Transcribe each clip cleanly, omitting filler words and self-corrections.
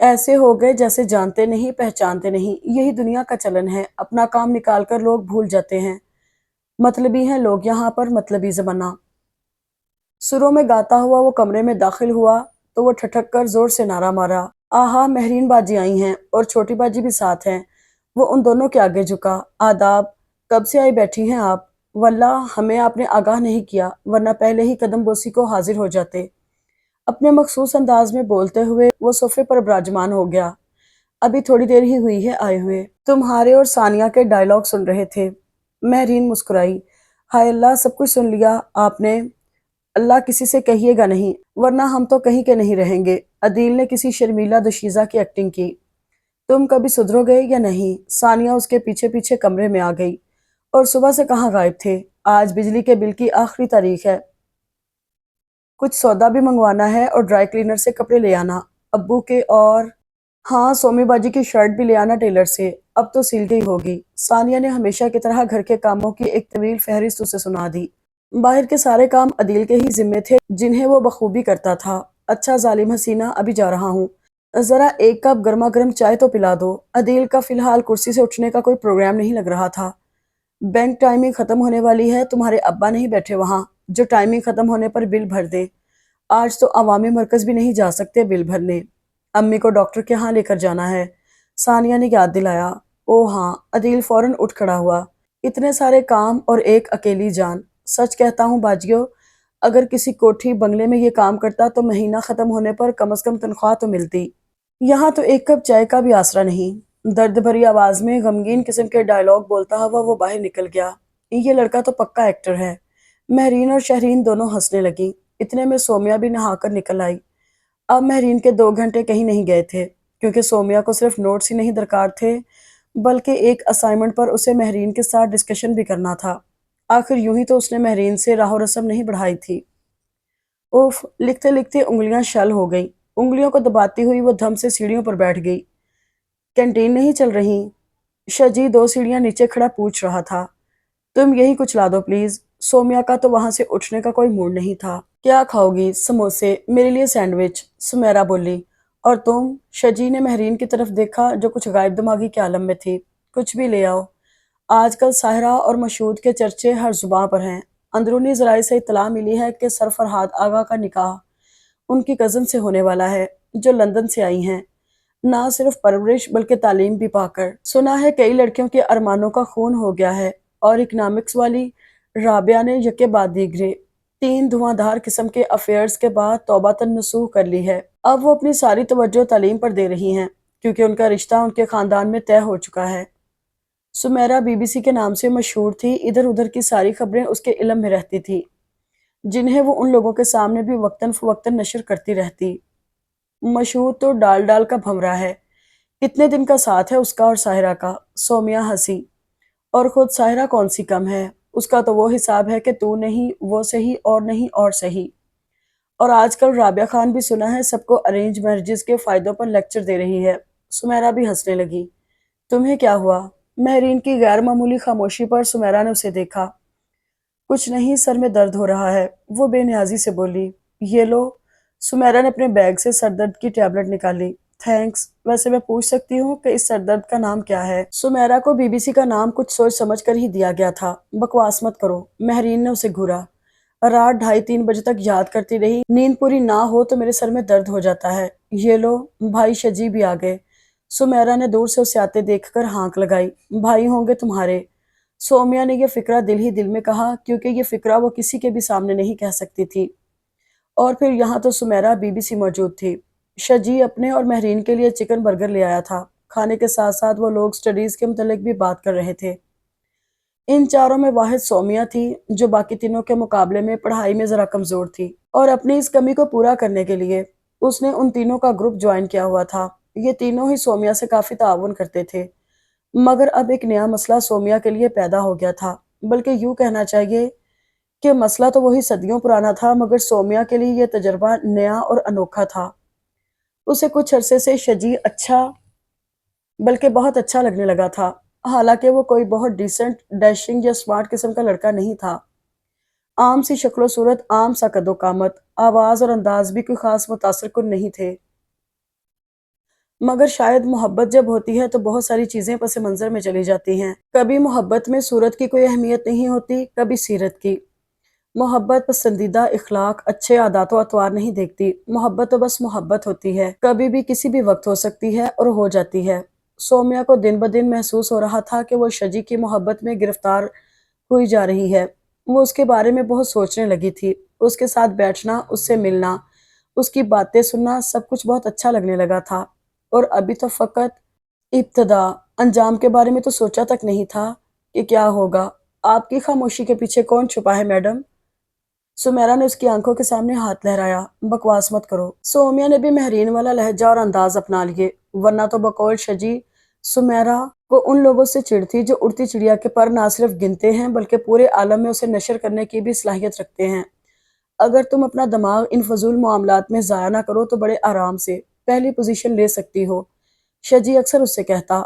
ایسے ہو گئے جیسے جانتے نہیں پہچانتے نہیں، یہی دنیا کا چلن ہے، اپنا کام نکال کر لوگ بھول جاتے ہیں۔ مطلبی ہیں لوگ یہاں پر، مطلبی زمانہ۔ سروں میں گاتا ہوا وہ کمرے میں داخل ہوا تو وہ ٹھٹک کر زور سے نعرہ مارا، آہا مہرین باجی آئی ہیں اور چھوٹی باجی بھی ساتھ ہیں۔ وہ ان دونوں کے آگے جھکا، آداب، کب سے آئی بیٹھی ہیں آپ؟ واللہ ہمیں آپ نے آگاہ نہیں کیا، ورنہ پہلے ہی قدم بوسی کو حاضر ہو جاتے۔ اپنے مخصوص انداز میں بولتے ہوئے وہ صوفے پر براجمان ہو گیا، ابھی تھوڑی دیر ہی ہوئی ہے آئے ہوئے، تمہارے اور ثانیہ کے ڈائیلاگ سن رہے تھے۔ مہرین مسکرائی، ہائے اللہ سب کچھ سن لیا آپ نے، اللہ کسی سے کہیے گا نہیں ورنہ ہم تو کہیں کے نہیں رہیں گے۔ عدیل نے کسی شرمیلا دوشیزہ کی ایکٹنگ کی، تم کبھی سدھرو گے یا نہیں؟ ثانیہ اس کے پیچھے پیچھے کمرے میں آ گئی، اور صبح سے کہاں غائب تھے؟ آج بجلی کے بل کی آخری تاریخ ہے، کچھ سودا بھی منگوانا ہے اور ڈرائی کلینر سے کپڑے لے آنا ابو کے، اور ہاں سومی باجی کی شرٹ بھی لے آنا ٹیلر سے، اب تو سل گئی ہوگی۔ ثانیہ نے ہمیشہ کی طرح گھر کے کاموں کی ایک طویل فہرست اسے سنا دی۔ باہر کے سارے کام عدیل کے ہی ذمے تھے جنہیں وہ بخوبی کرتا تھا۔ اچھا ظالم حسینہ ابھی جا رہا ہوں، ذرا ایک کپ گرما گرم چائے تو پلا دو۔ عدیل کا فی الحال کرسی سے اٹھنے کا کوئی پروگرام نہیں لگ رہا تھا۔ بینک ٹائمنگ ختم ہونے والی ہے، تمہارے ابا نہیں بیٹھے وہاں جو ٹائمنگ ختم ہونے پر بل بھر دے؟ آج تو عوامی مرکز بھی نہیں جا سکتے بل بھرنے، امی کو ڈاکٹر کے ہاں لے کر جانا ہے، ثانیہ نے یاد دلایا۔ او ہاں، عدیل فوراً اٹھ کھڑا ہوا، اتنے سارے کام اور ایک اکیلی جان، سچ کہتا ہوں باجیوں، اگر کسی کوٹھی بنگلے میں یہ کام کرتا تو مہینہ ختم ہونے پر کم از کم تنخواہ تو ملتی، یہاں تو ایک کپ چائے کا بھی آسرا نہیں۔ درد بھری آواز میں غمگین قسم کے ڈائیلاگ بولتا ہوا وہ باہر نکل گیا۔ یہ لڑکا تو پکا ایکٹر ہے۔ مہرین اور شہرین دونوں ہنسنے لگیں، اتنے میں سومیہ بھی نہا کر نکل آئی۔ اب مہرین کے 2 گھنٹے کہیں نہیں گئے تھے، کیونکہ سومیہ کو صرف نوٹس ہی نہیں درکار تھے بلکہ ایک اسائنمنٹ پر اسے مہرین کے ساتھ ڈسکشن بھی کرنا تھا۔ آخر یوں ہی تو اس نے مہرین سے راہ و رسم نہیں بڑھائی تھی۔ اوف، لکھتے لکھتے انگلیاں شل ہو گئی، انگلیوں کو دباتی ہوئی وہ دھم سے سیڑھیوں پر بیٹھ گئی۔ کینٹین نہیں چل رہی؟ شجی 2 سیڑھیاں نیچے کھڑا پوچھ رہا تھا۔ تم یہی کچھ لا دو پلیز۔ سومیہ کا تو وہاں سے اٹھنے کا کوئی موڈ نہیں تھا۔ کیا کھاؤ گی؟ سموسے، میرے لیے سینڈوچ، سمیرا بولی۔ اور تم؟ شجی نے مہرین کی طرف دیکھا جو کچھ غائب دماغی کے عالم میں تھی۔ کچھ بھی لے آؤ، آج کل ساحرہ اور مشہود کے چرچے ہر زباں پر ہیں۔ اندرونی ذرائع سے اطلاع ملی ہے کہ سر فرہاد آغا کا نکاح ان کی کزن سے ہونے والا ہے جو لندن سے آئی ہیں، نہ صرف پرورش بلکہ تعلیم بھی پا کر۔ سنا ہے کئی لڑکیوں کے ارمانوں کا خون ہو گیا ہے، اور اکنامکس والی رابعہ نے یکے بعد دیگرے 3 دھواں دھار قسم کے افیئرز کے بعد توبۃ نصوح کر لی ہے۔ اب وہ اپنی ساری توجہ تعلیم پر دے رہی ہیں کیونکہ ان کا رشتہ ان کے خاندان میں طے ہو چکا ہے۔ سمیرا بی بی سی کے نام سے مشہور تھی، ادھر ادھر کی ساری خبریں اس کے علم میں رہتی تھی جنہیں وہ ان لوگوں کے سامنے بھی وقتاً فوقتاً نشر کرتی رہتی۔ مشہور تو ڈال ڈال کا بھنورا ہے، کتنے دن کا ساتھ ہے اس کا اور ساحرہ کا؟ سومیہ ہنسی، اور خود ساحرہ کون سی کم ہے، اس کا تو وہ حساب ہے کہ تو نہیں وہ صحیح اور نہیں اور صحیح۔ اور آج کل رابعہ خان بھی سنا ہے سب کو ارینج میرجز کے فائدوں پر لیکچر دے رہی ہے۔ سمیرا بھی ہنسنے لگی۔ تمہیں کیا ہوا؟ مہرین کی غیر معمولی خاموشی پر سمیرا نے اسے دیکھا۔ کچھ نہیں، سر میں درد ہو رہا ہے، وہ بے نیازی سے بولی۔ یہ لو۔ سمیرا نے اپنے بیگ سے سر درد کی ٹیبلٹ نکالی۔ تھینکس، ویسے میں پوچھ سکتی ہوں کہ اس سر درد کا نام کیا ہے؟ سمیرا کو بی بی سی کا نام کچھ سوچ سمجھ کر ہی دیا گیا تھا۔ بکواس مت کرو، مہرین نے اسے گھورا۔ رات 2:30-3 بجے تک یاد کرتی رہی، نیند پوری نہ ہو تو میرے سر میں درد ہو جاتا ہے۔ یہ لو، بھائی شجی بھی آ گئے۔ سمیرا نے دور سے اسے آتے دیکھ کر ہانک لگائی۔ بھائی ہوں گے تمہارے؟ سومیہ نے یہ فقرہ دل ہی دل میں کہا کیونکہ یہ فقرہ وہ کسی کے بھی سامنے نہیں کہہ سکتی تھی۔ اور پھر یہاں تو سمیرا بی بی سی موجود تھی۔ شجی اپنے اور مہرین کے لیے چکن برگر لے آیا تھا۔ کھانے کے ساتھ ساتھ وہ لوگ سٹڈیز کے متعلق بھی بات کر رہے تھے۔ ان چاروں میں واحد سومیہ تھی جو باقی تینوں کے مقابلے میں پڑھائی میں ذرا کمزور تھی، اور اپنی اس کمی کو پورا کرنے کے لیے اس نے ان تینوں کا گروپ جوائن کیا ہوا تھا۔ یہ تینوں ہی سومیہ سے کافی تعاون کرتے تھے، مگر اب ایک نیا مسئلہ سومیہ کے لیے پیدا ہو گیا تھا، بلکہ یوں کہنا چاہیے کہ مسئلہ تو وہی صدیوں پرانا تھا، مگر سومیہ کے لیے یہ تجربہ نیا اور انوکھا تھا۔ اسے کچھ عرصے سے شجی اچھا بلکہ بہت اچھا لگنے لگا تھا، حالانکہ وہ کوئی بہت ڈیسنٹ، ڈیشنگ یا سمارٹ قسم کا لڑکا نہیں تھا۔ عام سی شکل و صورت، عام سا قد و قامت، آواز اور انداز بھی کوئی خاص متاثر کن نہیں تھے۔ مگر شاید محبت جب ہوتی ہے تو بہت ساری چیزیں پس منظر میں چلی جاتی ہیں۔ کبھی محبت میں صورت کی کوئی اہمیت نہیں ہوتی، کبھی سیرت کی۔ محبت پسندیدہ اخلاق، اچھے عادات و اطوار نہیں دیکھتی، محبت تو بس محبت ہوتی ہے، کبھی بھی کسی بھی وقت ہو سکتی ہے اور ہو جاتی ہے۔ سومیا کو دن بدن محسوس ہو رہا تھا کہ وہ شجی کی محبت میں گرفتار ہوئی جا رہی ہے۔ وہ اس کے بارے میں بہت سوچنے لگی تھی، اس کے ساتھ بیٹھنا، اس سے ملنا، اس کی باتیں سننا، سب کچھ بہت اچھا لگنے لگا تھا۔ اور ابھی تو فقط ابتدا، انجام کے بارے میں تو سوچا تک نہیں تھا کہ کیا ہوگا۔ آپ کی خاموشی کے پیچھے کون چھپا ہے میڈم؟ سمیرا نے اس کی آنکھوں کے سامنے ہاتھ لہرایا۔ بکواس مت کرو۔ سومیا نے بھی مہرین والا لہجہ اور انداز اپنا لیے، ورنہ تو بقول شجی سمیرا کو ان لوگوں سے چڑ تھی جو اڑتی چڑیا کے پر نہ صرف گنتے ہیں بلکہ پورے عالم میں اسے نشر کرنے کی بھی صلاحیت رکھتے ہیں۔ اگر تم اپنا دماغ ان فضول معاملات میں ضائع نہ کرو تو بڑے آرام سے پہلی پوزیشن لے سکتی ہو، شجی اکثر اس سے کہتا۔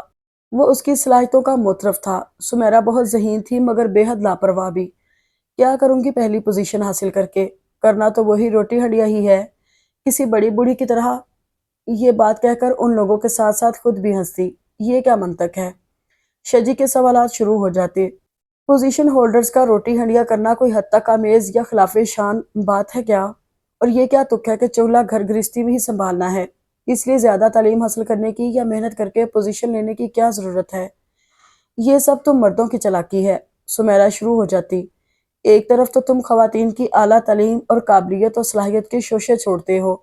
وہ اس کی صلاحیتوں کا معترف تھا۔ سمیرا بہت ذہین تھی مگر بے حد لاپرواہ بھی۔ کیا کروں گی پہلی پوزیشن حاصل کر کے؟ کرنا تو وہی روٹی ہڈیا ہی ہے، کسی بڑی بوڑھی کی طرح۔ یہ بات کہہ کر ان لوگوں کے ساتھ ساتھ خود بھی ہنستی۔ یہ کیا منطق ہے؟ شجی کے سوالات شروع ہو جاتے۔ پوزیشن ہولڈرز کا روٹی ہنڈیا کرنا کوئی حد تک آمیز یا خلاف شان بات ہے کیا؟ اور یہ کیا تک ہے کہ چولہا گھر گرہستی میں ہی سنبھالنا ہے؟ اس لیے زیادہ تعلیم حاصل کرنے کی یا محنت کر کے پوزیشن لینے کی کیا ضرورت ہے؟ یہ سب تم مردوں کی چالاکی ہے، سمیرا شروع ہو جاتی۔ ایک طرف تو تم خواتین کی اعلیٰ تعلیم اور قابلیت اور صلاحیت کے شوشے چھوڑتے ہو،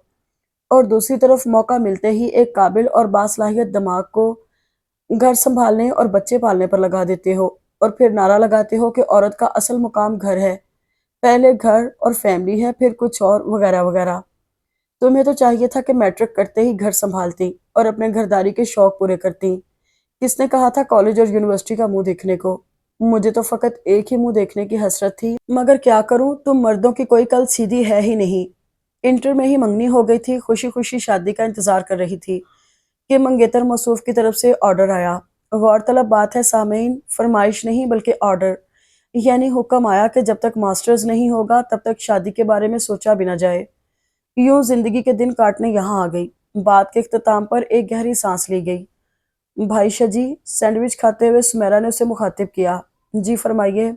اور دوسری طرف موقع ملتے ہی ایک قابل اور باصلاحیت دماغ کو گھر سنبھالنے اور بچے پالنے پر لگا دیتے ہو، اور پھر نعرہ لگاتے ہو کہ عورت کا اصل مقام گھر ہے، پہلے گھر اور فیملی ہے پھر کچھ اور، وغیرہ وغیرہ۔ تمہیں تو چاہیے تھا کہ میٹرک کرتے ہی گھر سنبھالتی اور اپنے گھرداری کے شوق پورے کرتی۔ کس نے کہا تھا کالج اور یونیورسٹی کا منہ دیکھنے کو؟ مجھے تو فقط ایک ہی منہ دیکھنے کی حسرت تھی، مگر کیا کروں، تم مردوں کی کوئی کل سیدھی ہے ہی نہیں۔ انٹر میں ہی منگنی ہو گئی تھی، خوشی خوشی شادی کا انتظار کر رہی تھی کہ منگیتر موصوف کی طرف سے آرڈر آیا۔ غور طلب بات ہے سامعین، فرمائش نہیں بلکہ آرڈر، یعنی حکم آیا کہ جب تک ماسٹرز نہیں ہوگا تب تک شادی کے بارے میں سوچا بھی نہ جائے۔ یوں زندگی کے دن کاٹنے یہاں آ گئی۔ بات کے اختتام پر ایک گہری سانس لی گئی۔ بھائی شجی، سینڈوچ کھاتے ہوئے سمیرا نے اسے مخاطب کیا۔ جی فرمائیے۔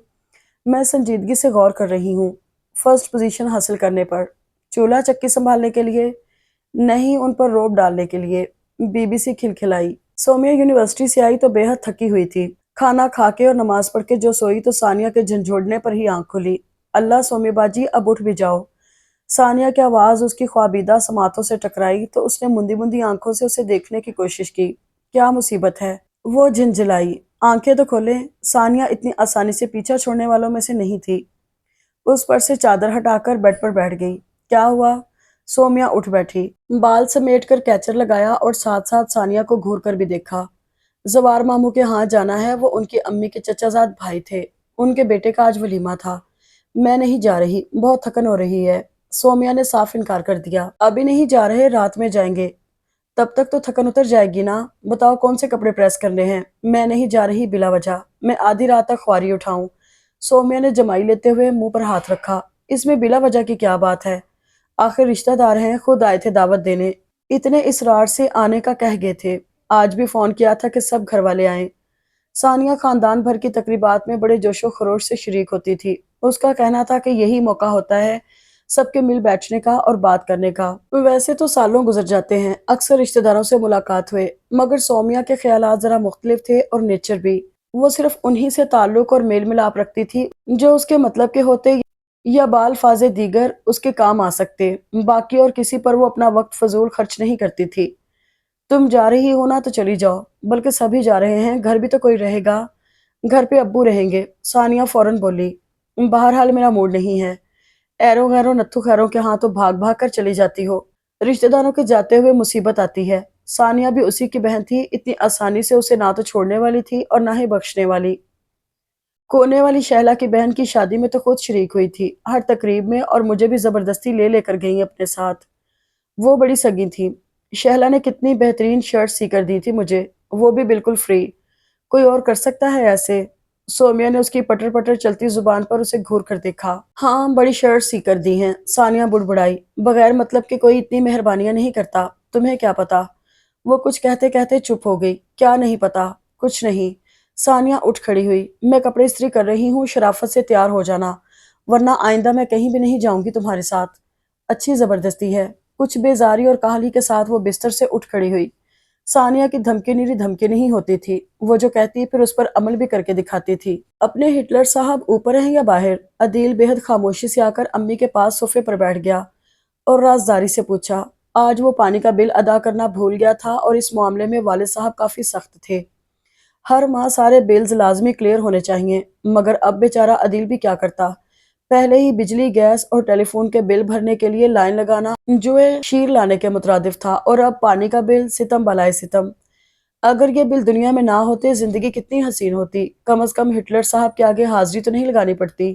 میں سنجیدگی سے غور کر رہی ہوں۔ فرسٹ پوزیشن حاصل کرنے پر؟ چولہا چکی سنبھالنے کے لیے؟ نہیں، ان پر روب ڈالنے کے لیے۔ بی بی سی کھلکھلائی۔ سومیا یونیورسٹی سے آئی تو بے حد تھکی ہوئی تھی۔ کھانا کھا کے اور نماز پڑھ کے جو سوئی تو ثانیہ کے جھنجھوڑنے پر ہی آنکھ کھلی۔ اللہ سومی باجی، اب اٹھ بھی جاؤ۔ ثانیہ کی آواز اس کی خوابیدہ سماعتوں سے ٹکرائی تو اس نے مندی مندی آنکھوں سے اسے دیکھنے کی کوشش کی۔ کیا مصیبت ہے؟ وہ جھنجھلائی۔ آنکھیں تو کھولیں۔ ثانیہ اتنی آسانی سے پیچھا چھوڑنے والوں میں سے نہیں تھی۔ اس پر سے چادر ہٹا کر بیڈ پر بیٹھ گئی۔ کیا ہوا؟ سومیا اٹھ بیٹھی، بال سمیٹ کر کیچر لگایا اور ساتھ ساتھ ثانیہ کو گھور کر بھی دیکھا۔ زوار ماموں کے ہاں جانا ہے، وہ ان کی امی کے چچا زاد بھائی تھے، ان کے بیٹے کا آج ولیمہ تھا۔ میں نہیں جا رہی، بہت تھکن ہو رہی ہے۔ سومیا نے صاف انکار کر دیا۔ ابھی نہیں جا رہے، رات میں جائیں گے۔ تب تک تو تھکن اتر جائے گی نا۔ بتاؤ کون سے کپڑے پریس کرنے ہیں؟ میں نہیں جا رہی بلا وجہ، میں آدھی رات تک خواری اٹھاؤں۔ سومیا نے جمائی لیتے ہوئے منہ پر ہاتھ رکھا۔ اس میں بلا وجہ کی کیا بات ہے؟ آخر رشتہ دار ہیں، خود آئے تھے دعوت دینے، اتنے اصرار سے آنے کا کہہ گئے تھے۔ آج بھی فون کیا تھا کہ سب گھر والے آئیں۔ ثانیہ خاندان بھر کی تقریبات میں بڑے جوش و خروش سے شریک ہوتی تھی۔ اس کا کہنا تھا کہ یہی موقع ہوتا ہے سب کے مل بیٹھنے کا اور بات کرنے کا۔ ویسے تو سالوں گزر جاتے ہیں، اکثر رشتہ داروں سے ملاقات ہوئے، مگر سومیا کے خیالات ذرا مختلف تھے اور نیچر بھی۔ وہ صرف انہی سے تعلق اور میل ملاپ رکھتی تھی جو اس کے مطلب کے ہوتے یا بالفاظ دیگر اس کے کام آ سکتے، باقی اور کسی پر وہ اپنا وقت فضول خرچ نہیں کرتی تھی۔ تم جا رہی ہو نا تو چلی جاؤ، بلکہ سبھی جا رہے ہیں، گھر بھی تو کوئی رہے گا۔ گھر پہ ابو رہیں گے، ثانیہ فوراً بولی۔ بہرحال میرا موڈ نہیں ہے۔ ایرو غیرو نتھو خیروں کے ہاں تو بھاگ بھاگ کر چلی جاتی ہو، رشتہ داروں کے جاتے ہوئے مصیبت آتی ہے۔ ثانیہ بھی اسی کی بہن تھی، اتنی آسانی سے اسے نہ تو چھوڑنے والی تھی اور نہ ہی بخشنے والی۔ کونے والی شہلا کی بہن کی شادی میں تو خود شریک ہوئی تھی، ہر تقریب میں، اور مجھے بھی زبردستی لے لے کر گئیں اپنے ساتھ۔ وہ بڑی سگی تھی۔ شہلا نے کتنی بہترین شرٹ سی کر دی تھی مجھے، وہ بھی بالکل فری۔ کوئی اور کر سکتا ہے ایسے؟ سومیا نے اس کی پٹر پٹر چلتی زبان پر اسے گھور کر دیکھا۔ ہاں، بڑی شرٹ سی کر دی ہیں، ثانیہ بڑبڑائی۔ بغیر مطلب کہ کوئی اتنی مہربانیاں نہیں کرتا، تمہیں کیا پتا؟ وہ کچھ کہتے کہتے چپ ہو گئی۔ کیا نہیں پتا؟ کچھ نہیں۔ ثانیہ اٹھ کھڑی ہوئی۔ میں کپڑے استری کر رہی ہوں، شرافت سے تیار ہو جانا، ورنہ آئندہ میں کہیں بھی نہیں جاؤں گی تمہارے ساتھ۔ اچھی زبردستی ہے۔ کچھ بیزاری اور کاہلی کے ساتھ وہ بستر سے اٹھ کھڑی ہوئی۔ ثانیہ کی دھمکی نیری دھمکی نہیں ہوتی تھی، وہ جو کہتی پھر اس پر عمل بھی کر کے دکھاتی تھی۔ اپنے ہٹلر صاحب اوپر ہیں یا باہر؟ عدیل بے حد خاموشی سے آ کر امی کے پاس صوفے پر بیٹھ گیا اور رازداری سے پوچھا۔ آج وہ پانی کا بل ادا کرنا بھول گیا تھا اور اس معاملے میں والد صاحب کافی سخت تھے۔ ہر ماہ سارے بلز لازمی کلیئر ہونے چاہیے، مگر اب بیچارہ عدیل بھی کیا کرتا؟ پہلے ہی بجلی، گیس اور ٹیلی فون کے بل بھرنے کے لیے لائن لگانا جو شیر لانے کے مترادف تھا، اور اب پانی کا بل، ستم بالائے ستم۔ اگر یہ بل دنیا میں نہ ہوتے زندگی کتنی حسین ہوتی، کم از کم ہٹلر صاحب کے آگے حاضری تو نہیں لگانی پڑتی۔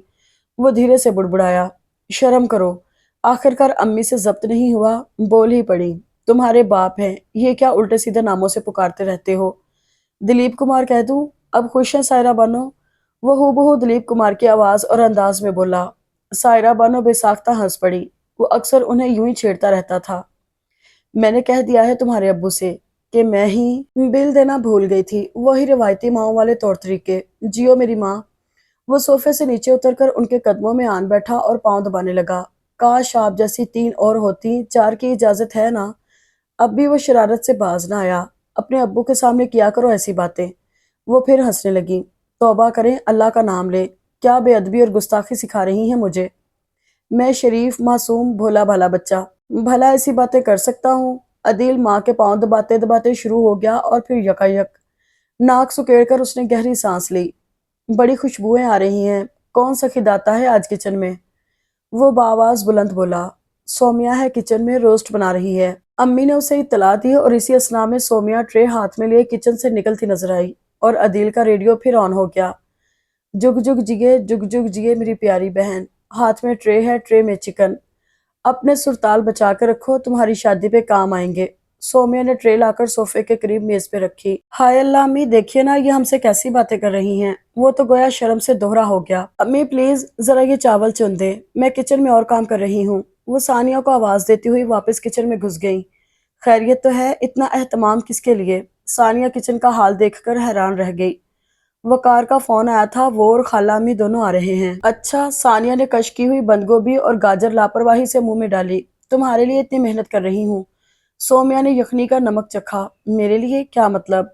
وہ دھیرے سے بڑبڑایا۔ شرم کرو۔ آخرکار امی سے ضبط نہیں ہوا، بول ہی پڑی۔ تمہارے باپ ہیں، یہ کیا الٹے سیدھے ناموں سے پکارتے رہتے ہو؟ دلیپ کمار کہہ دوں؟ اب خوش ہیں سائرہ بانو؟ وہ ہو بہو دلیپ کمار کی آواز اور انداز میں بولا۔ سائرہ بانو بے ساختہ ہنس پڑی۔ وہ اکثر انہیں یوں ہی چھیڑتا رہتا تھا۔ میں نے کہہ دیا ہے تمہارے ابو سے کہ میں ہی بل دینا بھول گئی تھی، وہی روایتی ماؤں والے طور طریقے۔ جیو میری ماں۔ وہ صوفے سے نیچے اتر کر ان کے قدموں میں آن بیٹھا اور پاؤں دبانے لگا۔ کاش آپ جیسی 3 اور ہوتی، 4 کی اجازت ہے نا؟ اب بھی وہ شرارت سے باز نہ آیا۔ اپنے ابو کے سامنے کیا کرو ایسی باتیں۔ وہ پھر ہنسنے لگی۔ توبہ کریں، اللہ کا نام لیں، کیا بے ادبی اور گستاخی سکھا رہی ہیں مجھے؟ میں شریف، معصوم، بھولا بھالا بچہ بھلا ایسی باتیں کر سکتا ہوں؟ عدیل ماں کے پاؤں دباتے دباتے شروع ہو گیا اور پھر یکایک ناک سکیڑ کر اس نے گہری سانس لی۔ بڑی خوشبوئیں آ رہی ہیں، کون سا کھداتا ہے آج کچن میں؟ وہ بآواز بلند بولا۔ سومیا ہے کچن میں، روسٹ بنا رہی ہے۔ امی نے اسے اطلاع دی اور اسی اثناء میں سومیا ٹرے ہاتھ میں لیے کچن سے نکلتی نظر آئی اور عدیل کا ریڈیو پھر آن ہو گیا۔ جگ جگ جگے، جگ جگ جگے میری پیاری بہن، ہاتھ میں ٹرے ہے، ٹرے میں چکن، اپنے سرتال بچا کے رکھو، تمہاری شادی پہ کام آئیں گے۔ سومیا نے ٹرے لا کر صوفے کے قریب میز پہ رکھی۔ ہائے اللہ امی، دیکھیے نا یہ ہم سے کیسی باتیں کر رہی ہیں۔ وہ تو گویا شرم سے دوہرا ہو گیا۔ امی پلیز ذرا یہ چاول چن دیں، میں کچن میں اور کام کر رہی ہوں۔ وہ ثانیہ کو آواز دیتی ہوئی واپس کچن میں گھس گئی۔ خیریت تو ہے؟ اتنا اہتمام کس کے لیے؟ ثانیہ کچن کا حال دیکھ کر حیران رہ گئی۔ وقار کا فون آیا تھا، وہ اور خالہ امی دونوں آ رہے ہیں۔ اچھا۔ ثانیہ نے کش کی ہوئی بند گوبھی اور گاجر لاپرواہی سے منہ میں ڈالی۔ تمہارے لیے اتنی محنت کر رہی ہوں۔ سومیا نے یخنی کا نمک چکھا۔ میرے لیے؟ کیا مطلب؟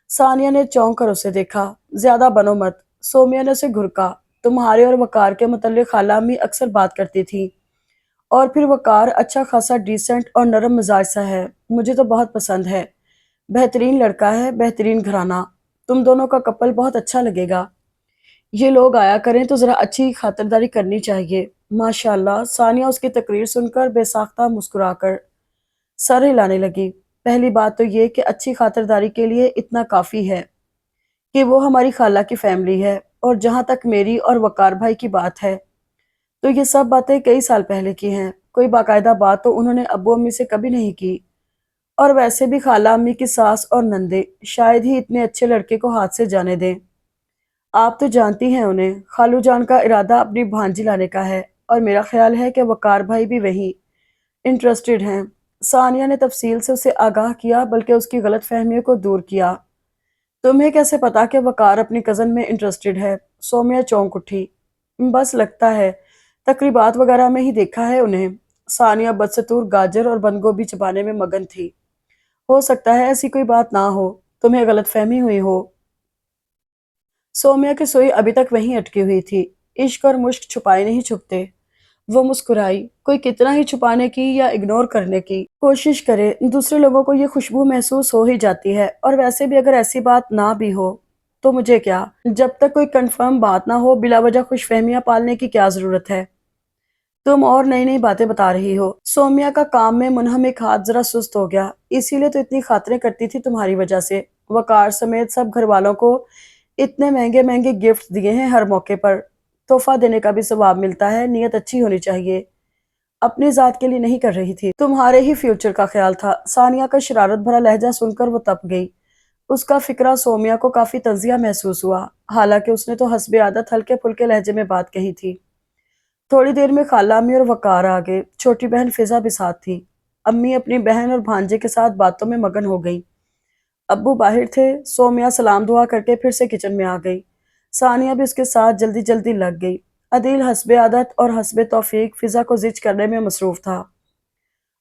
ثانیہ نے چونک کر اسے دیکھا۔ زیادہ بنو مت۔ سومیا نے اسے گھرکا۔ تمہارے اور وقار کے متعلق خالہ امی اکثر بات کرتی تھی، اور پھر وقار اچھا خاصا ڈیسنٹ اور نرم مزاج سا ہے، مجھے تو بہت پسند ہے، بہترین لڑکا ہے، بہترین گھرانہ، تم دونوں کا کپل بہت اچھا لگے گا۔ یہ لوگ آیا کریں تو ذرا اچھی خاطرداری کرنی چاہیے۔ ماشاءاللہ۔ ثانیہ اس کی تقریر سن کر بے ساختہ مسکرا کر سر ہلانے لگی۔ پہلی بات تو یہ کہ اچھی خاطرداری کے لیے اتنا کافی ہے کہ وہ ہماری خالہ کی فیملی ہے، اور جہاں تک میری اور وقار بھائی کی بات ہے تو یہ سب باتیں کئی سال پہلے کی ہیں، کوئی باقاعدہ بات تو انہوں نے ابو امی سے کبھی نہیں کی، اور ویسے بھی خالہ امی کی ساس اور نندے شاید ہی اتنے اچھے لڑکے کو ہاتھ سے جانے دیں۔ آپ تو جانتی ہیں انہیں، خالو جان کا ارادہ اپنی بھانجی لانے کا ہے، اور میرا خیال ہے کہ وقار بھائی بھی وہی انٹرسٹڈ ہیں۔ ثانیہ نے تفصیل سے اسے آگاہ کیا، بلکہ اس کی غلط فہمیوں کو دور کیا۔ تمہیں کیسے پتا کہ وقار اپنی کزن میں انٹرسٹڈ ہے؟ سومیا چونک اٹھی۔ بس لگتا ہے، تقریبات وغیرہ میں ہی دیکھا ہے انہیں۔ ثانیہ بدستور گاجر اور بند گوبھی چبانے میں مگن تھی۔ ہو سکتا ہے ایسی کوئی بات نہ ہو، تمہیں غلط فہمی ہوئی ہو۔ سومیا کی سوئی ابھی تک وہیں اٹکی ہوئی تھی۔ عشق اور مشق چھپائے نہیں چھپتے۔ وہ مسکرائی۔ کوئی کتنا ہی چھپانے کی یا اگنور کرنے کی کوشش کرے، دوسرے لوگوں کو یہ خوشبو محسوس ہو ہی جاتی ہے، اور ویسے بھی اگر ایسی بات نہ بھی ہو تو مجھے کیا؟ جب تک کوئی کنفرم بات نہ ہو بلا وجہ خوش فہمیاں پالنے کی کیا ضرورت ہے؟ تم اور نئی نئی باتیں بتا رہی ہو۔ سومیا کا کام میں منہمک ہاتھ ذرا سست ہو گیا۔ اسی لیے تو اتنی خاطریں کرتی تھی تمہاری وجہ سے۔ وقار سمیت سب گھر والوں کو اتنے مہنگے مہنگے گفٹ دیے ہیں، ہر موقع پر تحفہ دینے کا بھی ثواب ملتا ہے، نیت اچھی ہونی چاہیے۔ اپنی ذات کے لیے نہیں کر رہی تھی، تمہارے ہی فیوچر کا خیال تھا۔ ثانیہ کا شرارت بھرا لہجہ سن کر وہ تپ گئی۔ اس کا فکرہ سومیا کو کافی تنزیہ محسوس ہوا، حالانکہ اس نے تو حسب عادت ہلکے پھلکے لہجے میں بات کہی تھی۔ تھوڑی دیر میں خالہ امی اور وقار آ گئے، چھوٹی بہن فضا بھی ساتھ تھی۔ امی اپنی بہن اور بھانجے کے ساتھ باتوں میں مگن ہو گئی۔ ابو باہر تھے۔ سومیا سلام دعا کر کے پھر سے کچن میں آ گئی۔ ثانیہ بھی اس کے ساتھ جلدی جلدی لگ گئی۔ عدیل حسب عادت اور حسب توفیق فضا کو زچ کرنے میں مصروف تھا۔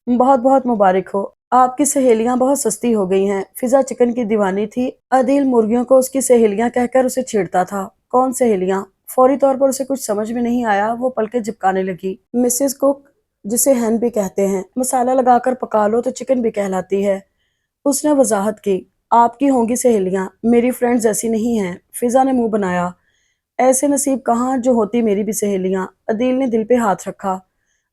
بہت بہت مبارک ہو، آپ کی سہیلیاں بہت سستی ہو گئی ہیں۔ فضا چکن کی دیوانی تھی۔ عدیل مرغیوں کو اس کی سہیلیاں کہہ کر اسے چھیڑتا تھا۔ کون سہیلیاں؟ فوری طور پر اسے کچھ سمجھ میں نہیں آیا۔ وہ پلکیں جھپکانے لگی۔ مسز کک، جسے ہین بھی کہتے ہیں، مسالہ لگا کر پکا لو تو چکن بھی کہلاتی ہے۔ اس نے وضاحت کی۔ آپ کی ہوں گی سہیلیاں، میری فرینڈز ایسی نہیں ہیں۔ فضا نے منہ بنایا۔ ایسے نصیب کہاں جو ہوتی میری بھی سہیلیاں۔ عدیل نے دل پہ ہاتھ رکھا۔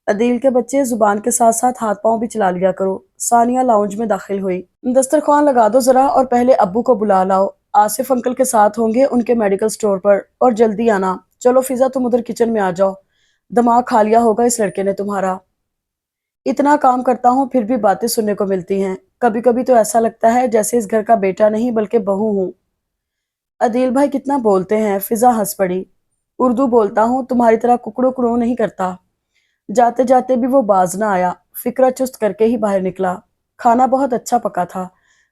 عدیل کے بچے، زبان کے ساتھ ساتھ ہاتھ پاؤں بھی چلا لیا کرو۔ ثانیہ لاؤنج میں داخل ہوئی۔ دسترخوان لگا دو ذرا اور پہلے ابو کو بلا لاؤ۔ آصف انکل کے ساتھ ہوں گے ان کے میڈیکل سٹور پر، اور جلدی آنا۔ چلو فضا تم ادھر کچن میں آ جاؤ، دماغ کھا لیا ہوگا اس لڑکے نے تمہارا۔ اتنا کام کرتا ہوں پھر بھی باتیں سننے کو ملتی ہیں۔ کبھی کبھی تو ایسا لگتا ہے جیسے اس گھر کا بیٹا نہیں بلکہ بہو ہوں۔ عدیل بھائی کتنا بولتے ہیں، فضا ہنس پڑی۔ اردو بولتا ہوں، تمہاری طرح ککڑو کڑو نہیں کرتا۔ جاتے جاتے بھی وہ باز نہ آیا، فکرہ چست کر کے ہی باہر نکلا۔ کھانا بہت اچھا پکا تھا،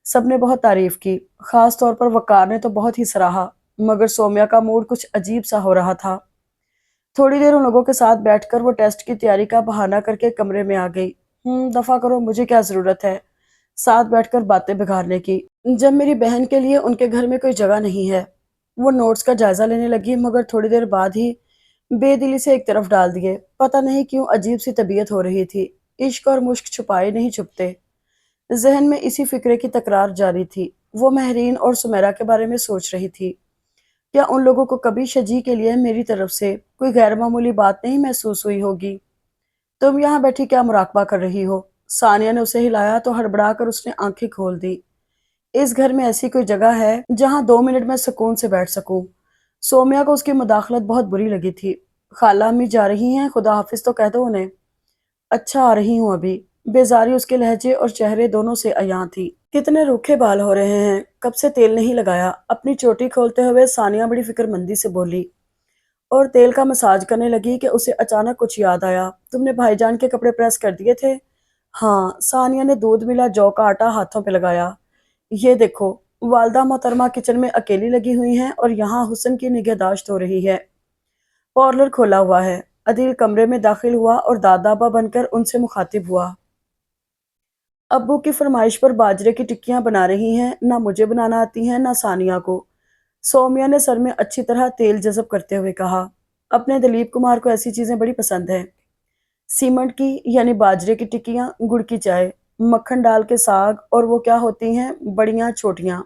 سب نے بہت تعریف کی، خاص طور پر وقار نے تو بہت ہی سراہا، مگر سومیا کا موڈ کچھ عجیب سا ہو رہا تھا۔ تھوڑی دیر ان لوگوں کے ساتھ بیٹھ کر وہ ٹیسٹ کی تیاری کا بہانہ کر کے کمرے میں آ گئی۔ دفع کرو، مجھے کیا ضرورت ہے ساتھ بیٹھ کر باتیں بگاڑنے کی، جب میری بہن کے لیے ان کے گھر میں کوئی جگہ نہیں ہے۔ وہ نوٹس کا جائزہ لینے لگی، مگر تھوڑی دیر بعد ہی بے دلی سے ایک طرف ڈال دیے۔ پتہ نہیں کیوں عجیب سی طبیعت ہو رہی تھی۔ عشق اور مشق چھپائے نہیں چھپتے۔ ذہن میں اسی فکرے کی تکرار جاری تھی۔ وہ مہرین اور سمیرہ کے بارے میں سوچ رہی تھی۔ کیا ان لوگوں کو کبھی شجی کے لیے میری طرف سے کوئی غیر معمولی بات نہیں محسوس ہوئی ہوگی؟ تم یہاں بیٹھی کیا مراقبہ کر رہی ہو؟ ثانیہ نے اسے ہلایا تو ہڑبڑا کر اس نے آنکھیں کھول دی۔ اس گھر میں ایسی کوئی جگہ ہے جہاں 2 منٹ میں سکون سے بیٹھ سکوں؟ سومیا کو اس کی مداخلت بہت بری لگی تھی۔ خالہ امی جا رہی ہیں، خدا حافظ تو کہہ دو انہیں۔ اچھا آ رہی ہوں ابھی۔ بیزاری اس کے لہجے اور چہرے دونوں سے عیاں تھی۔ کتنے روکھے بال ہو رہے ہیں، کب سے تیل نہیں لگایا؟ اپنی چوٹی کھولتے ہوئے ثانیہ بڑی فکر مندی سے بولی، اور تیل کا مساج کرنے لگی کہ اسے اچانک کچھ یاد آیا۔ تم نے بھائی جان کے کپڑے پریس کر دیے تھے؟ ہاں۔ ثانیہ نے دودھ ملا جو کا آٹا ہاتھوں پہ لگایا۔ یہ دیکھو، والدہ محترمہ کچن میں اکیلی لگی ہوئی ہیں اور یہاں حسن کی نگہداشت ہو رہی ہے۔ پارلر کھولا ہوا ہے۔ عدیل کمرے میں داخل ہوا اور دادابا بن کر ان سے مخاطب ہوا۔ ابو کی فرمائش پر باجرے کی ٹکیاں بنا رہی ہیں، نہ مجھے بنانا آتی ہیں نہ ثانیہ کو۔ سومیا نے سر میں اچھی طرح تیل جذب کرتے ہوئے کہا۔ اپنے دلیپ کمار کو ایسی چیزیں بڑی پسند ہیں۔ سیمنٹ کی یعنی باجرے کی ٹکیاں، گڑ کی چائے، مکھن ڈال کے ساگ، اور وہ کیا ہوتی ہیں، بڑیاں چھوٹیاں؟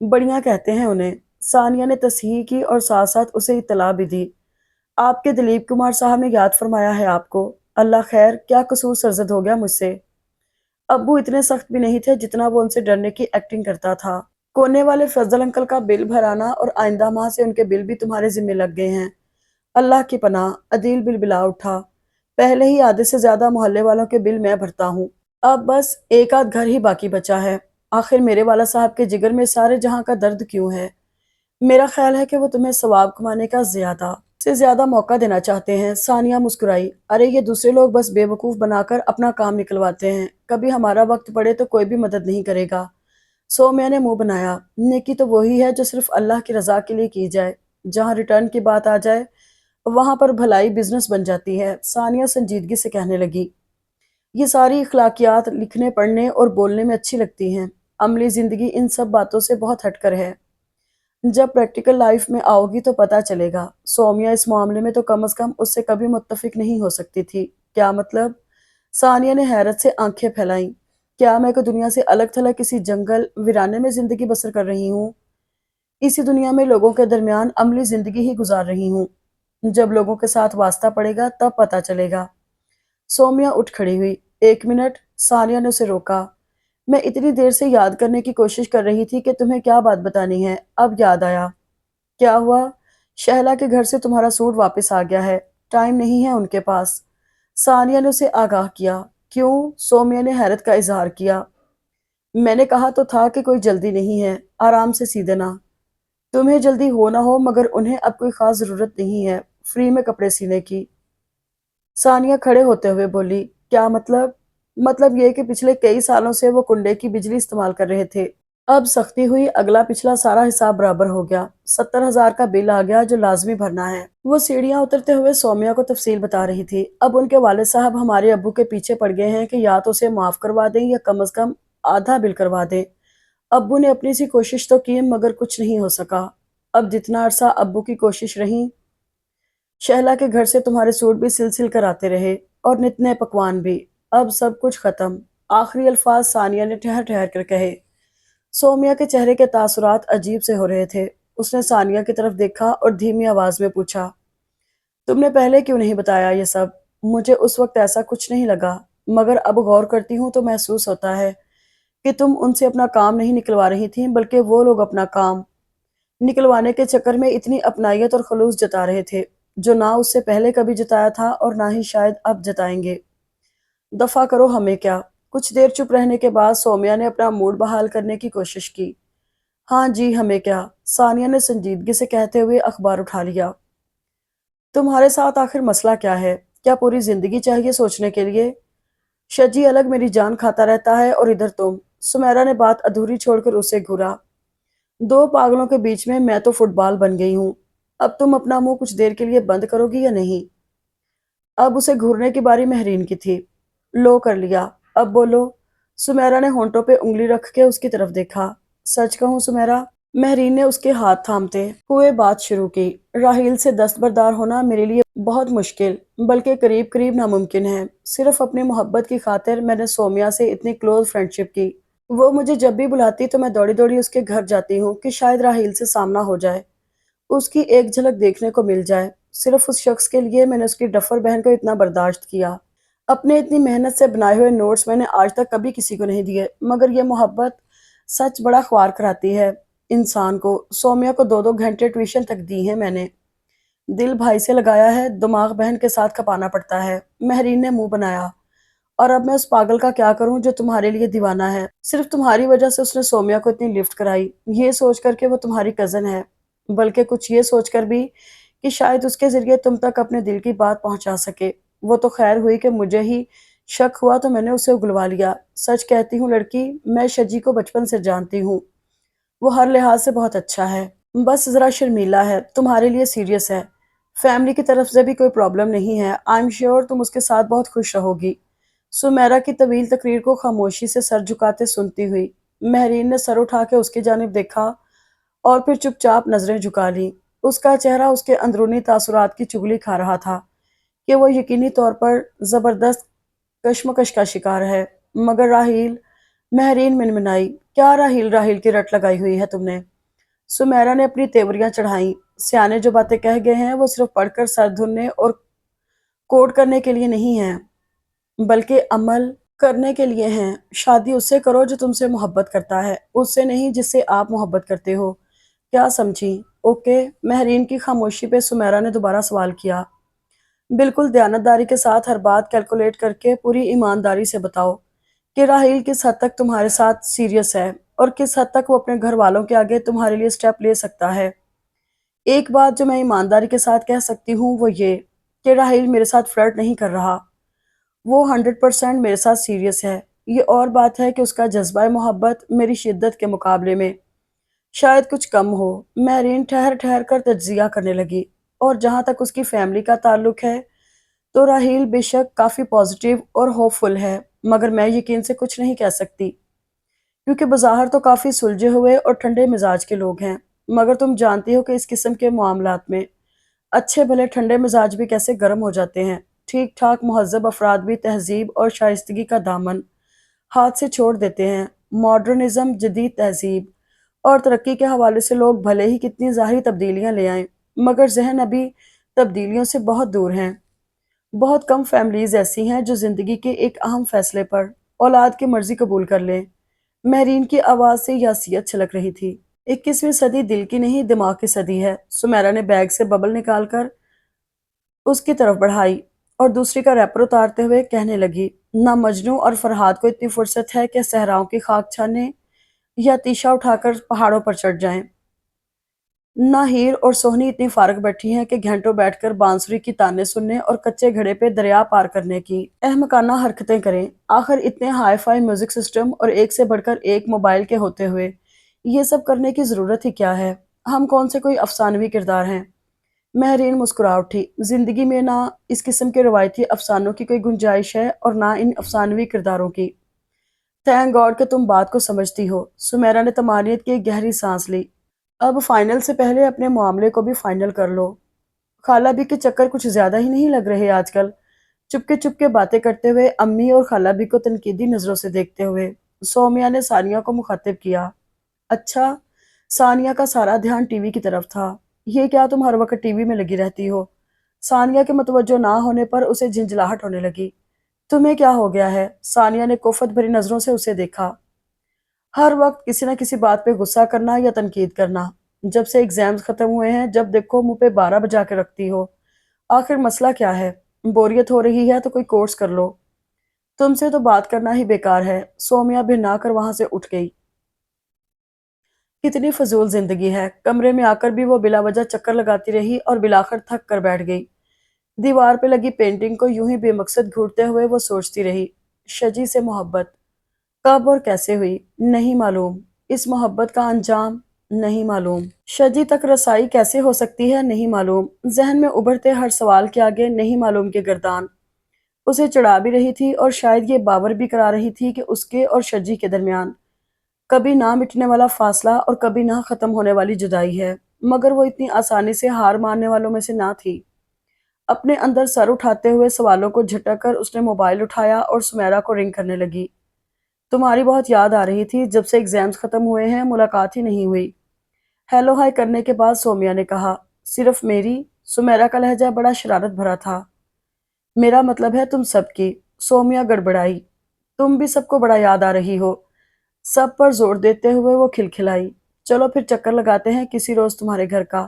بڑیاں کہتے ہیں انہیں۔ ثانیہ نے تصحیح کی اور ساتھ ساتھ اسے اطلاع بھی دی۔ آپ کے دلیپ کمار صاحب نے یاد فرمایا ہے آپ کو۔ اللہ خیر، کیا قصور سرزد ہو گیا مجھ سے؟ ابو اتنے سخت بھی نہیں تھے جتنا وہ ان سے ڈرنے کی ایکٹنگ کرتا تھا۔ کونے والے فضل انکل کا بل بھرانا اور آئندہ ماہ سے ان کے بل بھی تمہارے ذمہ لگ گئے ہیں۔ اللہ کی پناہ، عدیل بلبلا اٹھا۔ پہلے ہی آدھے سے زیادہ محلے والوں کے بل میں بھرتا ہوں، اب بس ایک آدھ گھر ہی باقی بچا ہے۔ آخر میرے والا صاحب کے جگر میں سارے جہاں کا درد کیوں ہے؟ میرا خیال ہے کہ وہ تمہیں ثواب کمانے کا زیادہ سے زیادہ موقع دینا چاہتے ہیں۔ ثانیہ مسکرائی۔ ارے یہ دوسرے لوگ بس بے وقوف بنا کر اپنا کام نکلواتے ہیں، کبھی ہمارا وقت پڑے تو کوئی بھی مدد نہیں کرے گا۔ سومیا نے منہ بنایا۔ نیکی تو وہی ہے جو صرف اللہ کی رضا کے لیے کی جائے۔ جہاں ریٹرن کی بات آ جائے وہاں پر بھلائی بزنس بن جاتی ہے۔ ثانیہ سنجیدگی سے کہنے لگی۔ یہ ساری اخلاقیات لکھنے پڑھنے اور بولنے میں اچھی لگتی ہیں، عملی زندگی ان سب باتوں سے بہت ہٹ کر ہے۔ جب پریکٹیکل لائف میں آؤ گی تو پتہ چلے گا۔ سومیا اس معاملے میں تو کم از کم اس سے کبھی متفق نہیں ہو سکتی تھی۔ کیا مطلب؟ ثانیہ نے حیرت سے آنکھیں پھیلائیں۔ کیا میں کو دنیا سے الگ تھلگ کسی جنگل ویرانے میں زندگی بسر کر رہی ہوں؟ اسی دنیا میں لوگوں کے درمیان عملی زندگی ہی گزار رہی ہوں۔ جب لوگوں کے ساتھ واسطہ پڑے گا تب پتہ چلے گا۔ سومیا اٹھ کھڑی ہوئی۔ 1 منٹ، ثانیہ نے اسے روکا۔ میں اتنی دیر سے یاد کرنے کی کوشش کر رہی تھی کہ تمہیں کیا بات بتانی ہے، اب یاد آیا۔ کیا ہوا؟ شہلا کے گھر سے تمہارا سوٹ واپس آ گیا ہے، ٹائم نہیں ہے ان کے پاس۔ ثانیہ نے اسے آگاہ کیا۔ کیوں؟ سومیا نے حیرت کا اظہار کیا۔ میں نے کہا تو تھا کہ کوئی جلدی نہیں ہے، آرام سے سی دینا۔ تمہیں جلدی ہو نہ ہو مگر انہیں اب کوئی خاص ضرورت نہیں ہے فری میں کپڑے سینے کی۔ ثانیہ کھڑے ہوتے ہوئے بولی۔ کیا مطلب؟ مطلب یہ کہ پچھلے کئی سالوں سے وہ کنڈے کی بجلی استعمال کر رہے تھے۔ اب سختی ہوئی، اگلا پچھلا سارا حساب برابر ہو گیا، 70,000 کا بل آ گیا جو لازمی بھرنا ہے۔ وہ سیڑھیاں اترتے ہوئے سومیا کو تفصیل بتا رہی تھی۔ اب ان کے والد صاحب ہمارے ابو کے پیچھے پڑ گئے ہیں کہ یا تو اسے معاف کروا دیں یا کم از کم آدھا بل کروا دیں۔ ابو نے اپنی سی کوشش تو کی مگر کچھ نہیں ہو سکا۔ اب جتنا عرصہ ابو کی کوشش رہی، شہلا کے گھر سے تمہارے سوٹ بھی سل سل کر آتے رہے اور نت نئے پکوان بھی۔ اب سب کچھ ختم۔ آخری الفاظ ثانیہ نے ٹھہر ٹھہر کر کہے۔ سومیا کے چہرے کے تاثرات عجیب سے ہو رہے تھے۔ اس نے ثانیہ کی طرف دیکھا اور دھیمی آواز میں پوچھا، تم نے پہلے کیوں نہیں بتایا یہ سب؟ مجھے اس وقت ایسا کچھ نہیں لگا، مگر اب غور کرتی ہوں تو محسوس ہوتا ہے کہ تم ان سے اپنا کام نہیں نکلوا رہی تھیں بلکہ وہ لوگ اپنا کام نکلوانے کے چکر میں اتنی اپنائیت اور خلوص جتا رہے تھے جو نہ اس سے پہلے کبھی جتایا تھا اور نہ ہی شاید اب جتائیں گے۔ دفع کرو، ہمیں کیا؟ کچھ دیر چپ رہنے کے بعد سومیا نے اپنا موڈ بحال کرنے کی کوشش کی۔ ہاں جی، ہمیں کیا؟ ثانیہ نے سنجیدگی سے کہتے ہوئے اخبار اٹھا لیا۔ تمہارے ساتھ آخر مسئلہ کیا ہے؟ کیا پوری زندگی چاہیے سوچنے کے لیے؟ شجی الگ میری جان کھاتا رہتا ہے اور ادھر تم۔ سمیرا نے بات ادھوری چھوڑ کر اسے گھورا۔ دو پاگلوں کے بیچ میں تو فٹ بال بن گئی ہوں۔ اب تم اپنا منہ کچھ دیر کے لیے بند کرو گی یا نہیں؟ اب اسے گھورنے کی باری مہرین کی تھی۔ لو کر لیا، اب بولو۔ سمیرا نے ہونٹوں پہ انگلی رکھ کے اس کی طرف دیکھا۔ سچ کہوں سمیرا، مہرین نے اس کے ہاتھ تھامتے ہوئے بات شروع کی، راحیل سے دستبردار ہونا میرے لیے بہت مشکل بلکہ قریب قریب ناممکن ہے۔ صرف اپنی محبت کی خاطر میں نے سومیا سے اتنی کلوز فرینڈشپ کی۔ وہ مجھے جب بھی بلاتی تو میں دوڑی دوڑی اس کے گھر جاتی ہوں کہ شاید راحیل سے سامنا ہو جائے، اس کی ایک جھلک دیکھنے کو مل جائے۔ صرف اس شخص کے لیے میں نے اس کی ڈفر بہن کو اتنا برداشت کیا۔ اپنے اتنی محنت سے بنائے ہوئے نوٹس میں نے آج تک کبھی کسی کو نہیں دیے، مگر یہ محبت سچ بڑا خوار کراتی ہے انسان کو۔ سومیا کو 2 گھنٹے ٹیوشن تک دی ہے میں نے۔ دل بھائی سے لگایا ہے، دماغ بہن کے ساتھ کھپانا پڑتا ہے۔ مہرین نے منہ بنایا۔ اور اب میں اس پاگل کا کیا کروں جو تمہارے لیے دیوانہ ہے؟ صرف تمہاری وجہ سے اس نے سومیا کو اتنی لفٹ کرائی، یہ سوچ کر کہ وہ تمہاری کزن ہے، بلکہ کچھ یہ سوچ کر بھی کہ شاید اس کے ذریعے تم تک اپنے دل کی بات پہنچا سکے۔ وہ تو خیر ہوئی کہ مجھے ہی شک ہوا تو میں نے اسے اگلوا لیا۔ سچ کہتی ہوں لڑکی، میں شجی کو بچپن سے جانتی ہوں، وہ ہر لحاظ سے بہت اچھا ہے، بس ذرا شرمیلا ہے، تمہارے لیے سیریس ہے۔ فیملی کی طرف سے بھی کوئی پرابلم نہیں ہے، آئی ایم شیور تم اس کے ساتھ بہت خوش رہو گی۔ سمیرا کی طویل تقریر کو خاموشی سے سر جھکاتے سنتی ہوئی مہرین نے سر اٹھا کے اس کی جانب دیکھا اور پھر چپ چاپ نظریں جھکا لی۔ اس کا چہرہ اس کے اندرونی تاثرات کی چگلی کھا رہا تھا کہ وہ یقینی طور پر زبردست کشمکش کا شکار ہے۔ مگر راحیل، مہرین منمنائی، کیا راحیل راحیل کی رٹ لگائی ہوئی ہے تم نے؟ سمیرا نے اپنی تیوریاں چڑھائیں۔ سیانے جو باتیں کہہ گئے ہیں وہ صرف پڑھ کر سر دھننے اور کوٹ کرنے کے لیے نہیں ہیں بلکہ عمل کرنے کے لیے ہیں۔ شادی اس سے کرو جو تم سے محبت کرتا ہے، اس سے نہیں جس سے آپ محبت کرتے ہو۔ کیا سمجھی؟ اوکے؟ مہرین کی خاموشی پہ سمیرا نے دوبارہ سوال کیا۔ بالکل دیانتداری کے ساتھ ہر بات کیلکولیٹ کر کے پوری ایمانداری سے بتاؤ کہ راحیل کس حد تک تمہارے ساتھ سیریس ہے اور کس حد تک وہ اپنے گھر والوں کے آگے تمہارے لیے سٹیپ لے سکتا ہے۔ ایک بات جو میں ایمانداری کے ساتھ کہہ سکتی ہوں وہ یہ کہ راحیل میرے ساتھ فلرٹ نہیں کر رہا، وہ 100% میرے ساتھ سیریس ہے۔ یہ اور بات ہے کہ اس کا جذبہ محبت میری شدت کے مقابلے میں شاید کچھ کم ہو۔ مہرین ٹھہر ٹھہر کر تجزیہ کرنے لگی۔ اور جہاں تک اس کی فیملی کا تعلق ہے تو راحیل بے شک کافی پازیٹیو اور ہوپ فل ہے، مگر میں یقین سے کچھ نہیں کہہ سکتی کیونکہ بظاہر تو کافی سلجھے ہوئے اور ٹھنڈے مزاج کے لوگ ہیں، مگر تم جانتی ہو کہ اس قسم کے معاملات میں اچھے بھلے ٹھنڈے مزاج بھی کیسے گرم ہو جاتے ہیں۔ ٹھیک ٹھاک مہذب افراد بھی تہذیب اور شائستگی کا دامن ہاتھ سے چھوڑ دیتے ہیں۔ ماڈرنزم، جدید تہذیب اور ترقی کے حوالے سے لوگ بھلے ہی کتنی ظاہری تبدیلیاں لے آئیں مگر ذہن ابھی تبدیلیوں سے بہت دور ہیں۔ بہت کم فیملیز ایسی ہیں جو زندگی کے ایک اہم فیصلے پر اولاد کی مرضی قبول کر لیں۔ مہرین کی آواز سے یاسیت چھلک رہی تھی۔ 21ویں صدی دل کی نہیں دماغ کی صدی ہے۔ سمیرا نے بیگ سے ببل نکال کر اس کی طرف بڑھائی اور دوسری کا ریپر اتارتے ہوئے کہنے لگی، نہ مجنوں اور فرہاد کو اتنی فرصت ہے کہ صحراؤں کی خاک چھانے یا تیشا اٹھا کر پہاڑوں پر چڑھ جائیں، نہ ہیر اور سوہنی اتنی فارغ بیٹھی ہیں کہ گھنٹوں بیٹھ کر بانسری کی تانے سننے اور کچے گھڑے پہ دریا پار کرنے کی احمقانہ حرکتیں کریں۔ آخر اتنے ہائی فائی میوزک سسٹم اور ایک سے بڑھ کر ایک موبائل کے ہوتے ہوئے یہ سب کرنے کی ضرورت ہی کیا ہے؟ ہم کون سے کوئی افسانوی کردار ہیں؟ مہرین مسکرا اٹھی۔ زندگی میں نہ اس قسم کے روایتی افسانوں کی کوئی گنجائش ہے اور نہ ان افسانوی کرداروں کی۔ تھینک گاڈ کہ تم بات کو سمجھتی ہو۔ سمیرا نے طمانینت کی ایک گہری سانس لی۔ اب فائنل سے پہلے اپنے معاملے کو بھی فائنل کر لو۔ خالہ بھی کے چکر کچھ زیادہ ہی نہیں لگ رہے آج کل؟ چپکے باتیں کرتے ہوئے امی اور خالہ بھی کو تنقیدی نظروں سے دیکھتے ہوئے سومیا نے ثانیہ کو مخاطب کیا۔ اچھا؟ ثانیہ کا سارا دھیان ٹی وی کی طرف تھا۔ یہ کیا تم ہر وقت ٹی وی میں لگی رہتی ہو؟ ثانیہ کے متوجہ نہ ہونے پر اسے جھنجھلاہٹ ہونے لگی۔ تمہیں کیا ہو گیا ہے؟ ثانیہ نے کوفت بھری نظروں سے اسے دیکھا۔ ہر وقت کسی نہ کسی بات پہ غصہ کرنا یا تنقید کرنا۔ جب سے ایگزامز ختم ہوئے ہیں جب دیکھو منہ پہ 12 بجا کے رکھتی ہو۔ آخر مسئلہ کیا ہے؟ بوریت ہو رہی ہے تو کوئی کورس کر لو۔ تم سے تو بات کرنا ہی بیکار ہے۔ سومیا بھنا کر وہاں سے اٹھ گئی۔ کتنی فضول زندگی ہے۔ کمرے میں آ کر بھی وہ بلا وجہ چکر لگاتی رہی اور بلاخر تھک کر بیٹھ گئی۔ دیوار پہ لگی پینٹنگ کو یوں ہی بے مقصد گھورتے ہوئے وہ سوچتی رہی۔ شجی سے محبت کب اور کیسے ہوئی؟ نہیں معلوم۔ اس محبت کا انجام نہیں معلوم۔ شجی تک رسائی کیسے ہو سکتی ہے؟ نہیں معلوم۔ ذہن میں ابھرتے ہر سوال کے آگے نہیں معلوم کے گردان اسے چڑھا بھی رہی تھی اور شاید یہ باور بھی کرا رہی تھی کہ اس کے اور شجی کے درمیان کبھی نہ مٹنے والا فاصلہ اور کبھی نہ ختم ہونے والی جدائی ہے، مگر وہ اتنی آسانی سے ہار ماننے والوں میں سے نہ تھی۔ اپنے اندر سر اٹھاتے ہوئے سوالوں کو جھٹک کر اس نے موبائل اٹھایا اور سمیرا کو رنگ کرنے لگی۔ تمہاری بہت یاد آ رہی تھی، جب سے ایگزامز ختم ہوئے ہیں ملاقات ہی نہیں ہوئی۔ ہیلو ہائی کرنے کے بعد سومیا نے کہا۔ صرف میری؟ سمیرا کا لہجہ بڑا شرارت بھرا تھا۔ میرا مطلب ہے تم سب کی۔ سومیا گڑبڑائی۔ تم بھی سب کو بڑا یاد آ رہی ہو۔ سب پر زور دیتے ہوئے وہ کھلکھلائی۔ چلو پھر چکر لگاتے ہیں کسی روز تمہارے گھر کا۔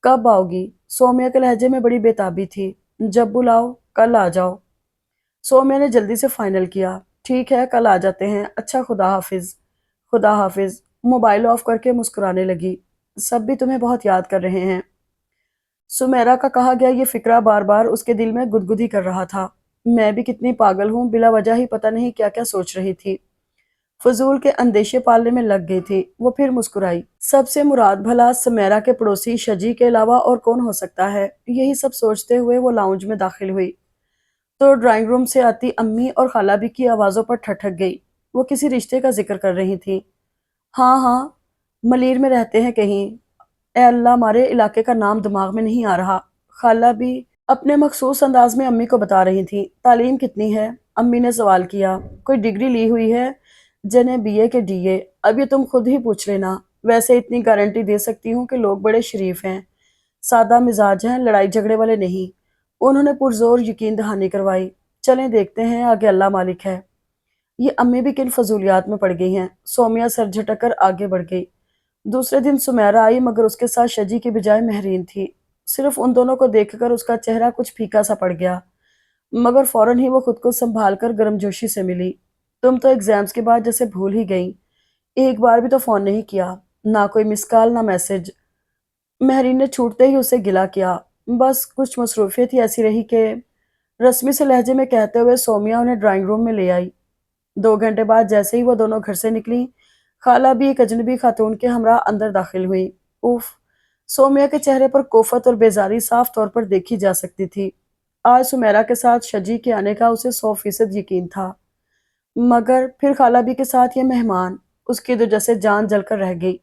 کب آؤ گی؟ سومیا کے لہجے میں بڑی بےتابی تھی۔ جب بلاؤ، کل آ جاؤ۔ سومیا نے جلدی سے فائنل کیا۔ ٹھیک ہے کل آ جاتے ہیں۔ اچھا خدا حافظ۔ خدا حافظ۔ موبائل آف کر کے مسکرانے لگی۔ سب بھی تمہیں بہت یاد کر رہے ہیں۔ سمیرا کا کہا گیا یہ فکرہ بار بار اس کے دل میں گدگدی کر رہا تھا۔ میں بھی کتنی پاگل ہوں، بلا وجہ ہی پتہ نہیں کیا کیا سوچ رہی تھی۔ فضول کے اندیشے پالنے میں لگ گئی تھی۔ وہ پھر مسکرائی۔ سب سے مراد بھلا سمیرا کے پڑوسی شجی کے علاوہ اور کون ہو سکتا ہے؟ یہی سب سوچتے ہوئے وہ لاؤنج میں داخل ہوئی تو ڈرائنگ روم سے آتی امی اور خالہ بھی کی آوازوں پر ٹھٹک گئی۔ وہ کسی رشتے کا ذکر کر رہی تھی۔ ہاں ہاں، ملیر میں رہتے ہیں کہیں۔ اے اللہ، ہمارے علاقے کا نام دماغ میں نہیں آ رہا۔ خالہ بھی اپنے مخصوص انداز میں امی کو بتا رہی تھی۔ تعلیم کتنی ہے؟ امی نے سوال کیا۔ کوئی ڈگری لی ہوئی ہے؟ جنہیں بی اے کے ڈی اے۔ اب یہ تم خود ہی پوچھ لینا۔ ویسے اتنی گارنٹی دے سکتی ہوں کہ لوگ بڑے شریف ہیں، سادہ مزاج ہیں، لڑائی جھگڑے والے نہیں۔ انہوں نے پرزور یقین دہانی کروائی۔ چلیں دیکھتے ہیں، آگے اللہ مالک ہے۔ یہ امی بھی کن فضولیات میں پڑ گئی ہیں؟ سومیا سر جھٹک کر آگے بڑھ گئی۔ دوسرے دن سمیرا آئی مگر اس کے ساتھ شجی کی بجائے مہرین تھی۔ صرف ان دونوں کو دیکھ کر اس کا چہرہ کچھ پھیکا سا پڑ گیا، مگر فوراً ہی وہ خود کو سنبھال کر گرم جوشی سے ملی۔ تم تو ایگزامز کے بعد جیسے بھول ہی گئیں۔ ایک بار بھی تو فون نہیں کیا، نہ کوئی مس کال نہ میسج۔ مہرین نے چھوٹتے ہی اسے گلا کیا۔ بس کچھ مصروفیت ہی ایسی رہی کہ رسمی سے لہجے میں کہتے ہوئے سومیا انہیں ڈرائنگ روم میں لے آئی۔ 2 گھنٹے بعد جیسے ہی وہ دونوں گھر سے نکلی، خالہ بھی ایک اجنبی خاتون کے ہمراہ اندر داخل ہوئی۔ اوف! سومیا کے چہرے پر کوفت اور بیزاری صاف طور پر دیکھی جا سکتی تھی۔ آج سمیرا کے ساتھ شجی کے آنے کا اسے 100% یقین تھا، مگر پھر خالہ بھی کے ساتھ یہ مہمان، اس کی تو جیسے جان جل کر رہ گئی۔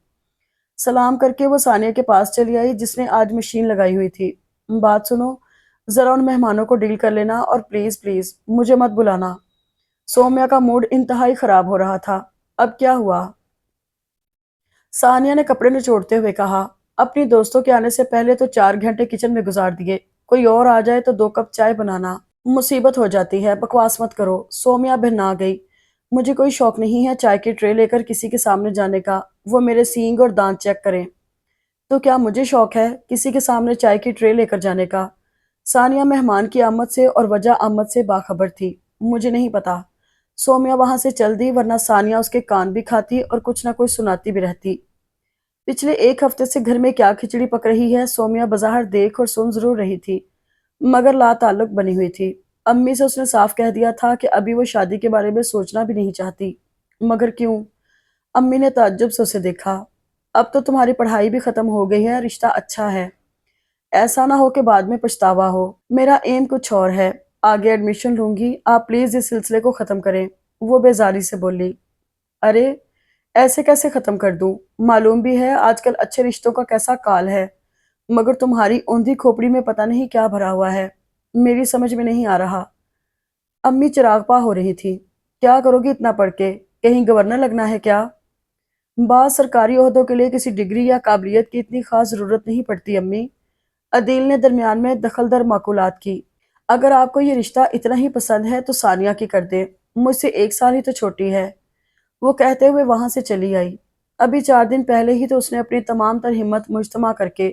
سلام کر کے وہ ثانیہ کے پاس چلی آئی جس نے آج مشین لگائی ہوئی تھی۔ بات سنو، ذرا ان مہمانوں کو ڈیل کر لینا اور پلیز پلیز مجھے مت بلانا۔ سومیا کا موڈ انتہائی خراب ہو رہا تھا۔ اب کیا ہوا؟ ثانیہ نے کپڑے نچوڑتے ہوئے کہا۔ اپنی دوستوں کے آنے سے پہلے تو 4 گھنٹے کچن میں گزار دیے، کوئی اور آ جائے تو 2 کپ چائے بنانا مصیبت ہو جاتی ہے۔ بکواس مت کرو۔ سومیا بھنا گئی۔ مجھے کوئی شوق نہیں ہے چائے کی ٹرے لے کر کسی کے سامنے جانے کا، وہ میرے سینگ اور دانت چیک کریں۔ تو کیا مجھے شوق ہے کسی کے سامنے چائے کی ٹرے لے کر جانے کا؟ ثانیہ مہمان کی آمد سے اور وجہ آمد سے باخبر تھی۔ مجھے نہیں پتا۔ سومیا وہاں سے چل دی، ورنہ ثانیہ اس کے کان بھی کھاتی اور کچھ نہ کچھ سناتی بھی رہتی۔ پچھلے 1 ہفتے سے گھر میں کیا کھچڑی پک رہی ہے سومیا بظاہر دیکھ اور سن ضرور رہی تھی، مگر لا تعلق بنی ہوئی تھی۔ امی سے اس نے صاف کہہ دیا تھا کہ ابھی وہ شادی کے بارے میں سوچنا بھی نہیں چاہتی۔ مگر کیوں؟ امی نے تعجب سے اسے دیکھا۔ اب تو تمہاری پڑھائی بھی ختم ہو گئی ہے، رشتہ اچھا ہے، ایسا نہ ہو کہ بعد میں پچھتاوا ہو۔ میرا ایم کچھ اور ہے، آگے ایڈمیشن لوں گی، آپ پلیز اس سلسلے کو ختم کریں، وہ بیزاری سے بولی۔ ارے ایسے کیسے ختم کر دوں؟ معلوم بھی ہے آج کل اچھے رشتوں کا کیسا کال ہے، مگر تمہاری اوندھی کھوپڑی میں پتہ نہیں کیا بھرا ہوا ہے، میری سمجھ میں نہیں آ رہا۔ امی چراغ پا ہو رہی تھی۔ کیا کرو گی اتنا پڑھ کے؟ کہیں گورنر لگنا ہے کیا؟ بعض سرکاری عہدوں کے لیے کسی ڈگری یا قابلیت کی اتنی خاص ضرورت نہیں پڑتی امی۔ عدیل نے درمیان میں دخل در معقولات کی۔ اگر آپ کو یہ رشتہ اتنا ہی پسند ہے تو ثانیہ کی کر دیں، مجھ سے 1 سال ہی تو چھوٹی ہے۔ وہ کہتے ہوئے وہاں سے چلی آئی۔ ابھی 4 دن پہلے ہی تو اس نے اپنی تمام تر ہمت مجتمع کر کے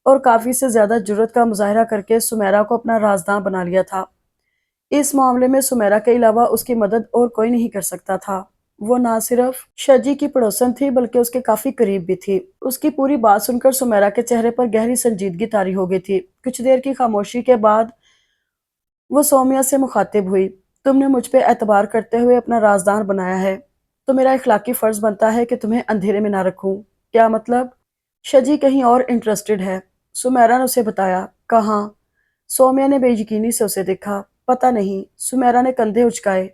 اور کافی سے زیادہ جرت کا مظاہرہ کر کے سمیرا کو اپنا رازداں بنا لیا تھا۔ اس معاملے میں سمیرا کے علاوہ اس کی مدد اور کوئی نہیں کر سکتا تھا۔ وہ نہ صرف شجی کی پڑوسن تھی بلکہ اس کے کافی قریب بھی تھی۔ اس کی پوری بات سن کر سمیرا کے چہرے پر گہری سنجیدگی طاری ہو گئی تھی۔ کچھ دیر کی خاموشی کے بعد وہ سومیہ سے مخاطب ہوئی۔ تم نے مجھ پہ اعتبار کرتے ہوئے اپنا رازدار بنایا ہے تو میرا اخلاقی فرض بنتا ہے کہ تمہیں اندھیرے میں نہ رکھوں۔ کیا مطلب؟ شجی کہیں اور انٹرسٹڈ ہے، سمیرا نے اسے بتایا۔ کہاں؟ سومیہ نے بے یقینی سے اسے دیکھا۔ پتہ نہیں، سمیرا نے کندھے اچکائے۔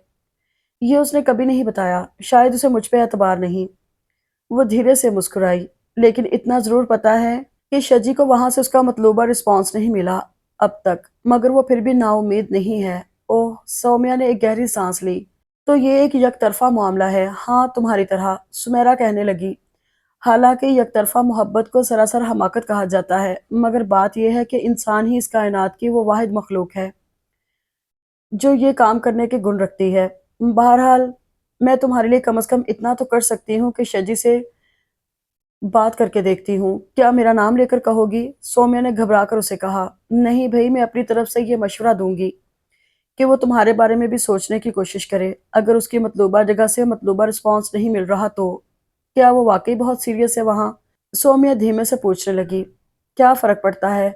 یہ اس نے کبھی نہیں بتایا، شاید اسے مجھ پہ اعتبار نہیں۔ وہ دھیرے سے مسکرائی۔ لیکن اتنا ضرور پتا ہے کہ شجی کو وہاں سے اس کا مطلوبہ رسپانس نہیں ملا اب تک، مگر وہ پھر بھی نا امید نہیں ہے۔ اوہ، سومیہ نے ایک گہری سانس لی۔ تو یہ ایک یک طرفہ معاملہ ہے؟ ہاں، تمہاری طرح، سمیرا کہنے لگی۔ حالانکہ یک طرفہ محبت کو سراسر حماقت کہا جاتا ہے، مگر بات یہ ہے کہ انسان ہی اس کائنات کی وہ واحد مخلوق ہے جو یہ کام کرنے کے گن رکھتی ہے۔ بہرحال میں تمہارے لیے کم از کم اتنا تو کر سکتی ہوں کہ شجی سے بات کر کے دیکھتی ہوں۔ کیا میرا نام لے کر کہو گی؟ سومیہ نے گھبرا کر اسے کہا۔ نہیں بھئی، میں اپنی طرف سے یہ مشورہ دوں گی کہ وہ تمہارے بارے میں بھی سوچنے کی کوشش کرے۔ اگر اس کی مطلوبہ جگہ سے مطلوبہ رسپانس نہیں مل رہا تو کیا وہ واقعی بہت سیریس ہے وہاں؟ سومیہ دھیمے سے پوچھنے لگی۔ کیا فرق پڑتا ہے؟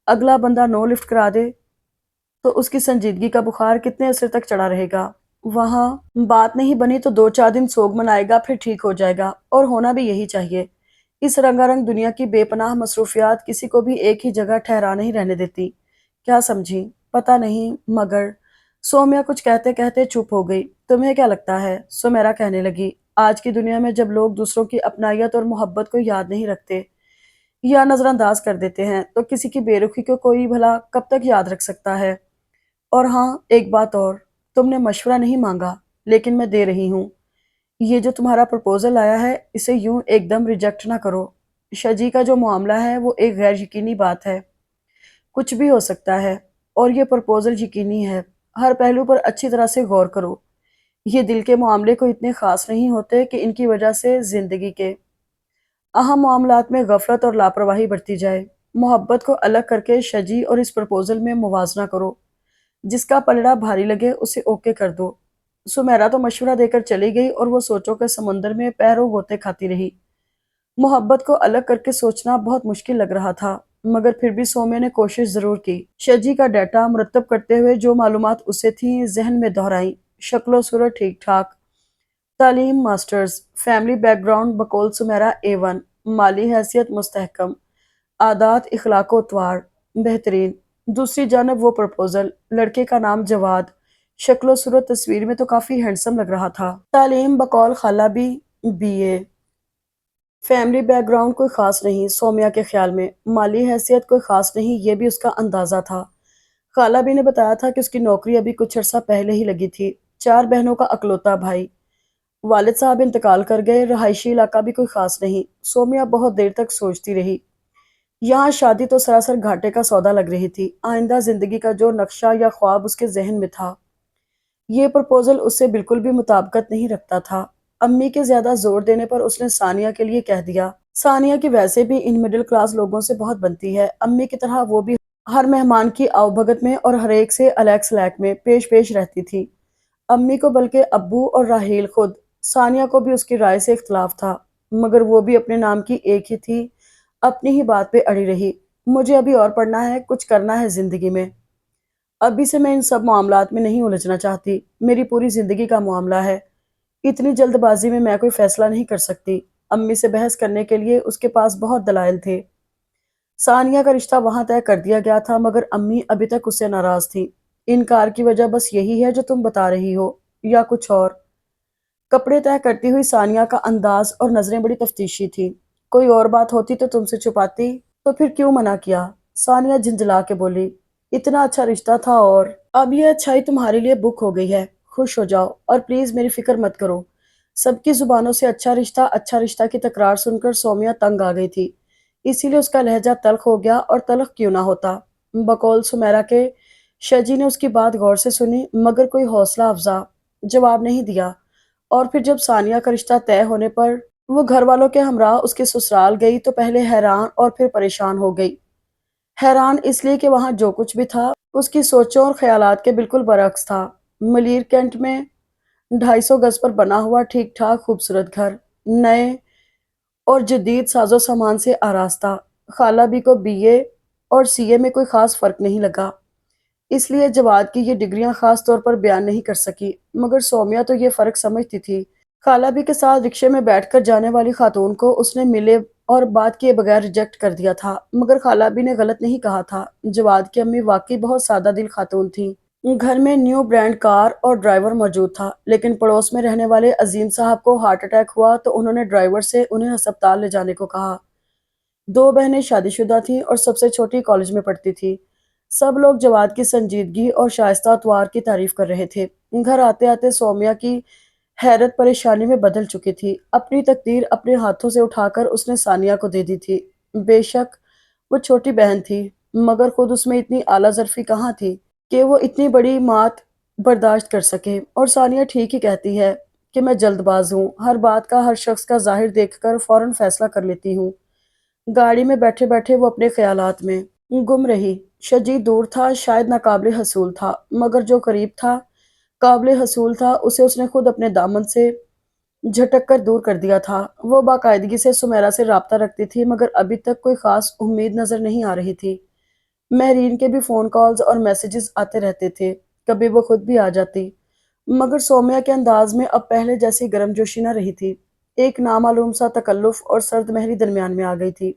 اگلا بندہ نو لفٹ کرا دے تو اس کی سنجیدگی کا بخار کتنے عرصے تک چڑھا رہے گا؟ وہاں بات نہیں بنی تو 2-4 دن سوگ منائے گا، پھر ٹھیک ہو جائے گا، اور ہونا بھی یہی چاہیے۔ اس رنگا رنگ دنیا کی بے پناہ مصروفیات کسی کو بھی ایک ہی جگہ ٹھہرا نہیں رہنے دیتی۔ کیا سمجھی؟ پتہ نہیں، مگر سومیہ کچھ کہتے کہتے چپ ہو گئی۔ تمہیں کیا لگتا ہے؟ سمیرا کہنے لگی۔ آج کی دنیا میں جب لوگ دوسروں کی اپنائیت اور محبت کو یاد نہیں رکھتے یا نظر انداز کر دیتے ہیں تو کسی کی بے رخی کو کوئی بھلا کب تک یاد رکھ سکتا ہے؟ اور ہاں، ایک بات اور، تم نے مشورہ نہیں مانگا لیکن میں دے رہی ہوں۔ یہ جو تمہارا پرپوزل آیا ہے اسے یوں ایک دم ریجیکٹ نہ کرو۔ شجی کا جو معاملہ ہے وہ ایک غیر یقینی بات ہے، کچھ بھی ہو سکتا ہے، اور یہ پرپوزل یقینی ہے۔ ہر پہلو پر اچھی طرح سے غور کرو۔ یہ دل کے معاملے کو اتنے خاص نہیں ہوتے کہ ان کی وجہ سے زندگی کے اہم معاملات میں غفلت اور لاپرواہی برتی جائے۔ محبت کو الگ کر کے شجی اور اس پرپوزل میں موازنہ کرو۔ جس کا پلڑا بھاری لگے اسے اوکے کر دو۔ سمیرا تو مشورہ دے کر چلی گئی اور وہ سوچوں کے سمندر میں پیروں غوطے کھاتی رہی۔ محبت کو الگ کر کے سوچنا بہت مشکل لگ رہا تھا، مگر پھر بھی سومیہ نے کوشش ضرور کی۔ شجی کا ڈیٹا مرتب کرتے ہوئے جو معلومات اسے تھیں ذہن میں دہرائیں۔ شکل و صورت ٹھیک ٹھاک، تعلیم ماسٹرز، فیملی بیک گراؤنڈ بقول سمیرا A1، مالی حیثیت مستحکم، عادات اخلاق و اطوار بہترین۔ دوسری جانب وہ پرپوزل، لڑکے کا نام جواد، شکل و صورت تصویر میں تو کافی ہینڈسم لگ رہا تھا۔ تعلیم بقول خالہ بھی BA، فیملی بیک گراؤنڈ کوئی خاص نہیں سومیہ کے خیال میں، مالی حیثیت کوئی خاص نہیں یہ بھی اس کا اندازہ تھا۔ خالہ بھی نے بتایا تھا کہ اس کی نوکری ابھی کچھ عرصہ پہلے ہی لگی تھی۔ 4 بہنوں کا اکلوتا بھائی، والد صاحب انتقال کر گئے، رہائشی علاقہ بھی کوئی خاص نہیں۔ سومیہ بہت دیر تک سوچتی رہی۔ یہاں شادی تو سراسر گھاٹے کا سودا لگ رہی تھی۔ آئندہ زندگی کا جو نقشہ یا خواب اس کے ذہن میں تھا، یہ پرپوزل اس سے بالکل بھی مطابقت نہیں رکھتا تھا۔ امی کے زیادہ زور دینے پر اس نے ثانیہ کے لیے کہہ دیا۔ ثانیہ کی ویسے بھی ان مڈل کلاس لوگوں سے بہت بنتی ہے، امی کی طرح وہ بھی ہر مہمان کی آؤ بھگت میں اور ہر ایک سے الیک سلیک میں پیش رہتی تھی۔ امی کو بلکہ ابو اور راحیل خود ثانیہ کو بھی اس کی رائے سے اختلاف تھا، مگر وہ بھی اپنے نام کی ایک ہی تھی، اپنی ہی بات پہ اڑی رہی۔ مجھے ابھی اور پڑھنا ہے، کچھ کرنا ہے زندگی میں، ابھی سے میں ان سب معاملات میں نہیں الجھنا چاہتی۔ میری پوری زندگی کا معاملہ ہے، اتنی جلد بازی میں کوئی فیصلہ نہیں کر سکتی۔ امی سے بحث کرنے کے لیے اس کے پاس بہت دلائل تھے۔ ثانیہ کا رشتہ وہاں طے کر دیا گیا تھا، مگر امی ابھی تک اس سے ناراض تھی۔ انکار کی وجہ بس یہی ہے جو تم بتا رہی ہو، یا کچھ اور؟ کپڑے طے کرتی ہوئی ثانیہ کا انداز اور نظریں بڑی تفتیشی تھی۔ کوئی اور بات ہوتی تو تم سے چھپاتی، تو پھر کیوں منع کیا؟ ثانیہ جھنجھلا کے بولی، اتنا اچھا رشتہ تھا، اور اب یہ اچھائی تمہارے لیے بک ہو گئی ہے۔ خوش ہو جاؤ اور پلیز میری فکر مت کرو۔ سب کی زبانوں سے اچھا رشتہ کی تکرار سن کر سومیا تنگ آ گئی تھی، اسی لیے اس کا لہجہ تلخ ہو گیا، اور تلخ کیوں نہ ہوتا۔ بقول سمیرا کے شجی نے اس کی بات غور سے سنی، مگر کوئی حوصلہ افزا جواب نہیں دیا۔ اور پھر جب ثانیہ کا رشتہ طے ہونے پر وہ گھر والوں کے ہمراہ اس کے سسرال گئی تو پہلے حیران اور پھر پریشان ہو گئی۔ حیران اس لیے کہ وہاں جو کچھ بھی تھا اس کی سوچوں اور خیالات کے بالکل برعکس تھا۔ ملیر کینٹ میں 250 گز پر بنا ہوا ٹھیک ٹھاک خوبصورت گھر، نئے اور جدید ساز و سامان سے آراستہ۔ خالہ بھی کو بی اے اور سی اے میں کوئی خاص فرق نہیں لگا، اس لیے جواد کی یہ ڈگریاں خاص طور پر بیان نہیں کر سکی، مگر سومیا تو یہ فرق سمجھتی تھی۔ خالہ بھی کے ساتھ رکشے میں بیٹھ کر جانے والی خاتون کو اس نے ملے اور بات کیے بغیر ریجیکٹ کر دیا تھا، مگر خالہ بھی نے غلط نہیں کہا تھا۔ جواد کی امی واقعی بہت سادہ دل خاتون تھیں۔ گھر میں نیو برانڈ کار اور ڈرائیور موجود تھا، لیکن پڑوس میں رہنے والے عظیم صاحب کو ہارٹ اٹیک ہوا تو انہوں نے ڈرائیور سے انہیں ہسپتال لے جانے کو کہا۔ 2 بہنیں شادی شدہ تھیں اور سب سے چھوٹی کالج میں پڑھتی تھی۔ سب لوگ جواد کی سنجیدگی اور شائستہ اتوار کی تعریف کر رہے تھے۔ گھر آتے آتے سومیا کی حیرت پریشانی میں بدل چکی تھی۔ اپنی تقدیر اپنے ہاتھوں سے اٹھا کر اس نے ثانیہ کو دے دی تھی۔ بے شک وہ چھوٹی بہن تھی، مگر خود اس میں اتنی اعلیٰ ظرفی کہاں تھی کہ وہ اتنی بڑی مات برداشت کر سکے۔ اور ثانیہ ٹھیک ہی کہتی ہے کہ میں جلد باز ہوں، ہر بات کا، ہر شخص کا ظاہر دیکھ کر فوراً فیصلہ کر لیتی ہوں۔ گاڑی میں بیٹھے بیٹھے وہ اپنے خیالات میں گم رہی۔ شجی دور تھا، شاید ناقابل حصول تھا، مگر جو قریب تھا، قابل حصول تھا، اسے اس نے خود اپنے دامن سے جھٹک کر دور کر دیا تھا۔ وہ باقاعدگی سے سمیرا سے رابطہ رکھتی تھی، مگر ابھی تک کوئی خاص امید نظر نہیں آ رہی تھی۔ مہرین کے بھی فون کالز اور میسیجز آتے رہتے تھے، کبھی وہ خود بھی آ جاتی، مگر سومیا کے انداز میں اب پہلے جیسی گرم جوشی نہ رہی تھی۔ ایک نامعلوم سا تکلف اور سرد مہری درمیان میں آ گئی تھی۔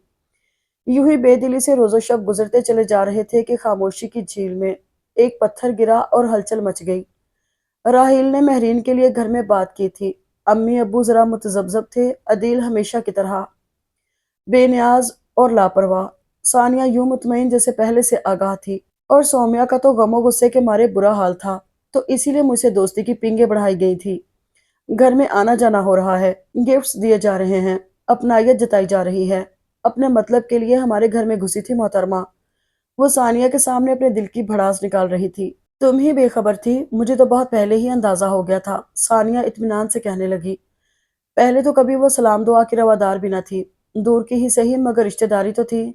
یوں ہی بے دلی سے روز و شب گزرتے چلے جا رہے تھے کہ خاموشی کی جھیل میں ایک پتھر گرا اور ہلچل مچ گئی۔ راحیل نے مہرین کے لیے گھر میں بات کی تھی۔ امی ابو ذرا متذبذب تھے، عدیل ہمیشہ کی طرح بے نیاز اور لاپرواہ، ثانیہ یوں مطمئن جیسے پہلے سے آگاہ تھی، اور سومیا کا تو غم و غصے کے مارے برا حال تھا، تو اسی لیے مجھ سے دوستی کی پنگیں بڑھائی گئی تھی۔ گھر میں آنا جانا ہو رہا ہے، گفٹس دیے جا رہے ہیں، اپنائیت جتائی جا رہی ہے۔ اپنے مطلب کے لیے ہمارے گھر میں گھسی تھی محترمہ۔ وہ ثانیہ کے سامنے اپنے دل کی بھڑاس نکال رہی تھی۔ تم ہی بے خبر تھی، مجھے تو بہت پہلے ہی اندازہ ہو گیا تھا، ثانیہ اطمینان سے کہنے لگی۔ پہلے تو کبھی وہ سلام دعا کی روادار بھی نہ تھی، دور کی ہی صحیح مگر رشتہ داری تو تھی۔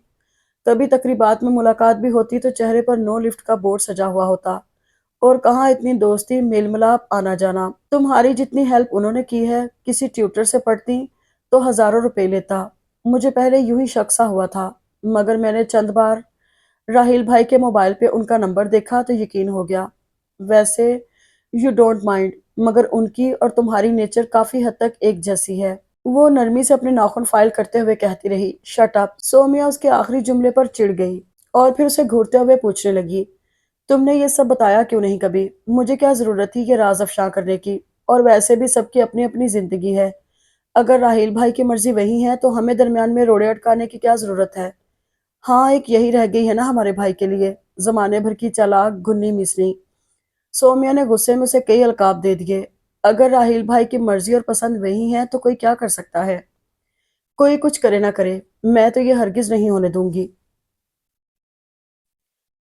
کبھی تقریبات میں ملاقات بھی ہوتی تو چہرے پر نو لفٹ کا بورڈ سجا ہوا ہوتا، اور کہاں اتنی دوستی، میل ملاپ، آنا جانا۔ تمہاری جتنی ہیلپ انہوں نے کی ہے، کسی ٹیوٹر سے پڑھتی تو ہزاروں روپے لیتا۔ مجھے پہلے یوں ہی شک سا ہوا تھا، مگر میں نے چند بار راحیل بھائی کے موبائل پہ ان کا نمبر دیکھا تو یقین ہو گیا۔ ویسے یو ڈونٹ مائنڈ، مگر ان کی اور تمہاری نیچر کافی حد تک ایک جیسی ہے۔ وہ نرمی سے اپنے ناخن فائل کرتے ہوئے کہتی رہی۔ Shut up! سومیا اس کے آخری جملے پر چڑ گئی اور پھر اسے گھورتے ہوئے پوچھنے لگی، تم نے یہ سب بتایا کیوں نہیں کبھی؟ مجھے کیا ضرورت تھی یہ راز افشاں کرنے کی؟ اور ویسے بھی سب کی اپنی اپنی زندگی ہے، اگر راحیل بھائی کی مرضی وہی ہے تو ہمیں درمیان میں روڑے اٹکانے کی کیا ضرورت ہے؟ ہاں، ایک یہی رہ گئی ہے نا ہمارے بھائی کے لیے، زمانے بھر کی چالاک گھنی مسنی۔ سومیا نے غصے میں اسے کئی القاب دے دیے۔ اگر راحیل بھائی کی مرضی اور پسند وہی ہے تو کوئی کیا کر سکتا ہے؟ کوئی کچھ کرے نہ کرے، میں تو یہ ہرگز نہیں ہونے دوں گی۔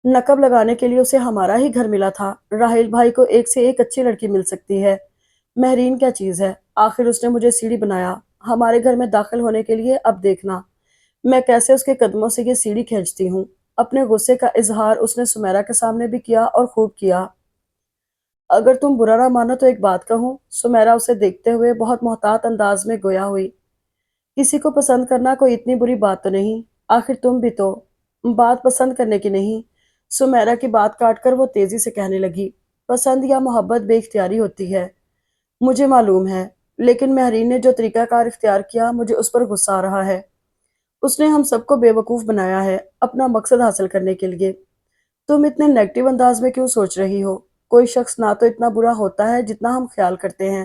نقب لگانے کے لیے اسے ہمارا ہی گھر ملا تھا، راحیل بھائی کو ایک سے ایک اچھی لڑکی مل سکتی ہے، مہرین کیا چیز ہے؟ آخر اس نے مجھے سیڑھی بنایا ہمارے گھر میں داخل ہونے کے لیے، اب دیکھنا میں کیسے اس کے قدموں سے یہ سیڑھی کھینچتی ہوں۔ اپنے غصے کا اظہار اس نے سمیرا کے سامنے بھی کیا اور خوب کیا۔ اگر تم برا نہ مانو تو ایک بات کہوں، سمیرا اسے دیکھتے ہوئے بہت محتاط انداز میں گویا ہوئی، کسی کو پسند کرنا کوئی اتنی بری بات تو نہیں، آخر تم بھی تو۔ بات پسند کرنے کی نہیں، سمیرا کی بات کاٹ کر وہ تیزی سے کہنے لگی، پسند یا محبت بے اختیاری ہوتی ہے، مجھے معلوم ہے، لیکن مہرین نے جو طریقہ کار اختیار کیا مجھے اس پر غصہ آ رہا ہے۔ اس نے ہم سب کو بیوقوف بنایا ہے اپنا مقصد حاصل کرنے کے لیے۔ تم اتنے نیگیٹو انداز میں کیوں سوچ رہی ہو؟ کوئی شخص نہ تو اتنا برا ہوتا ہے جتنا ہم خیال کرتے ہیں،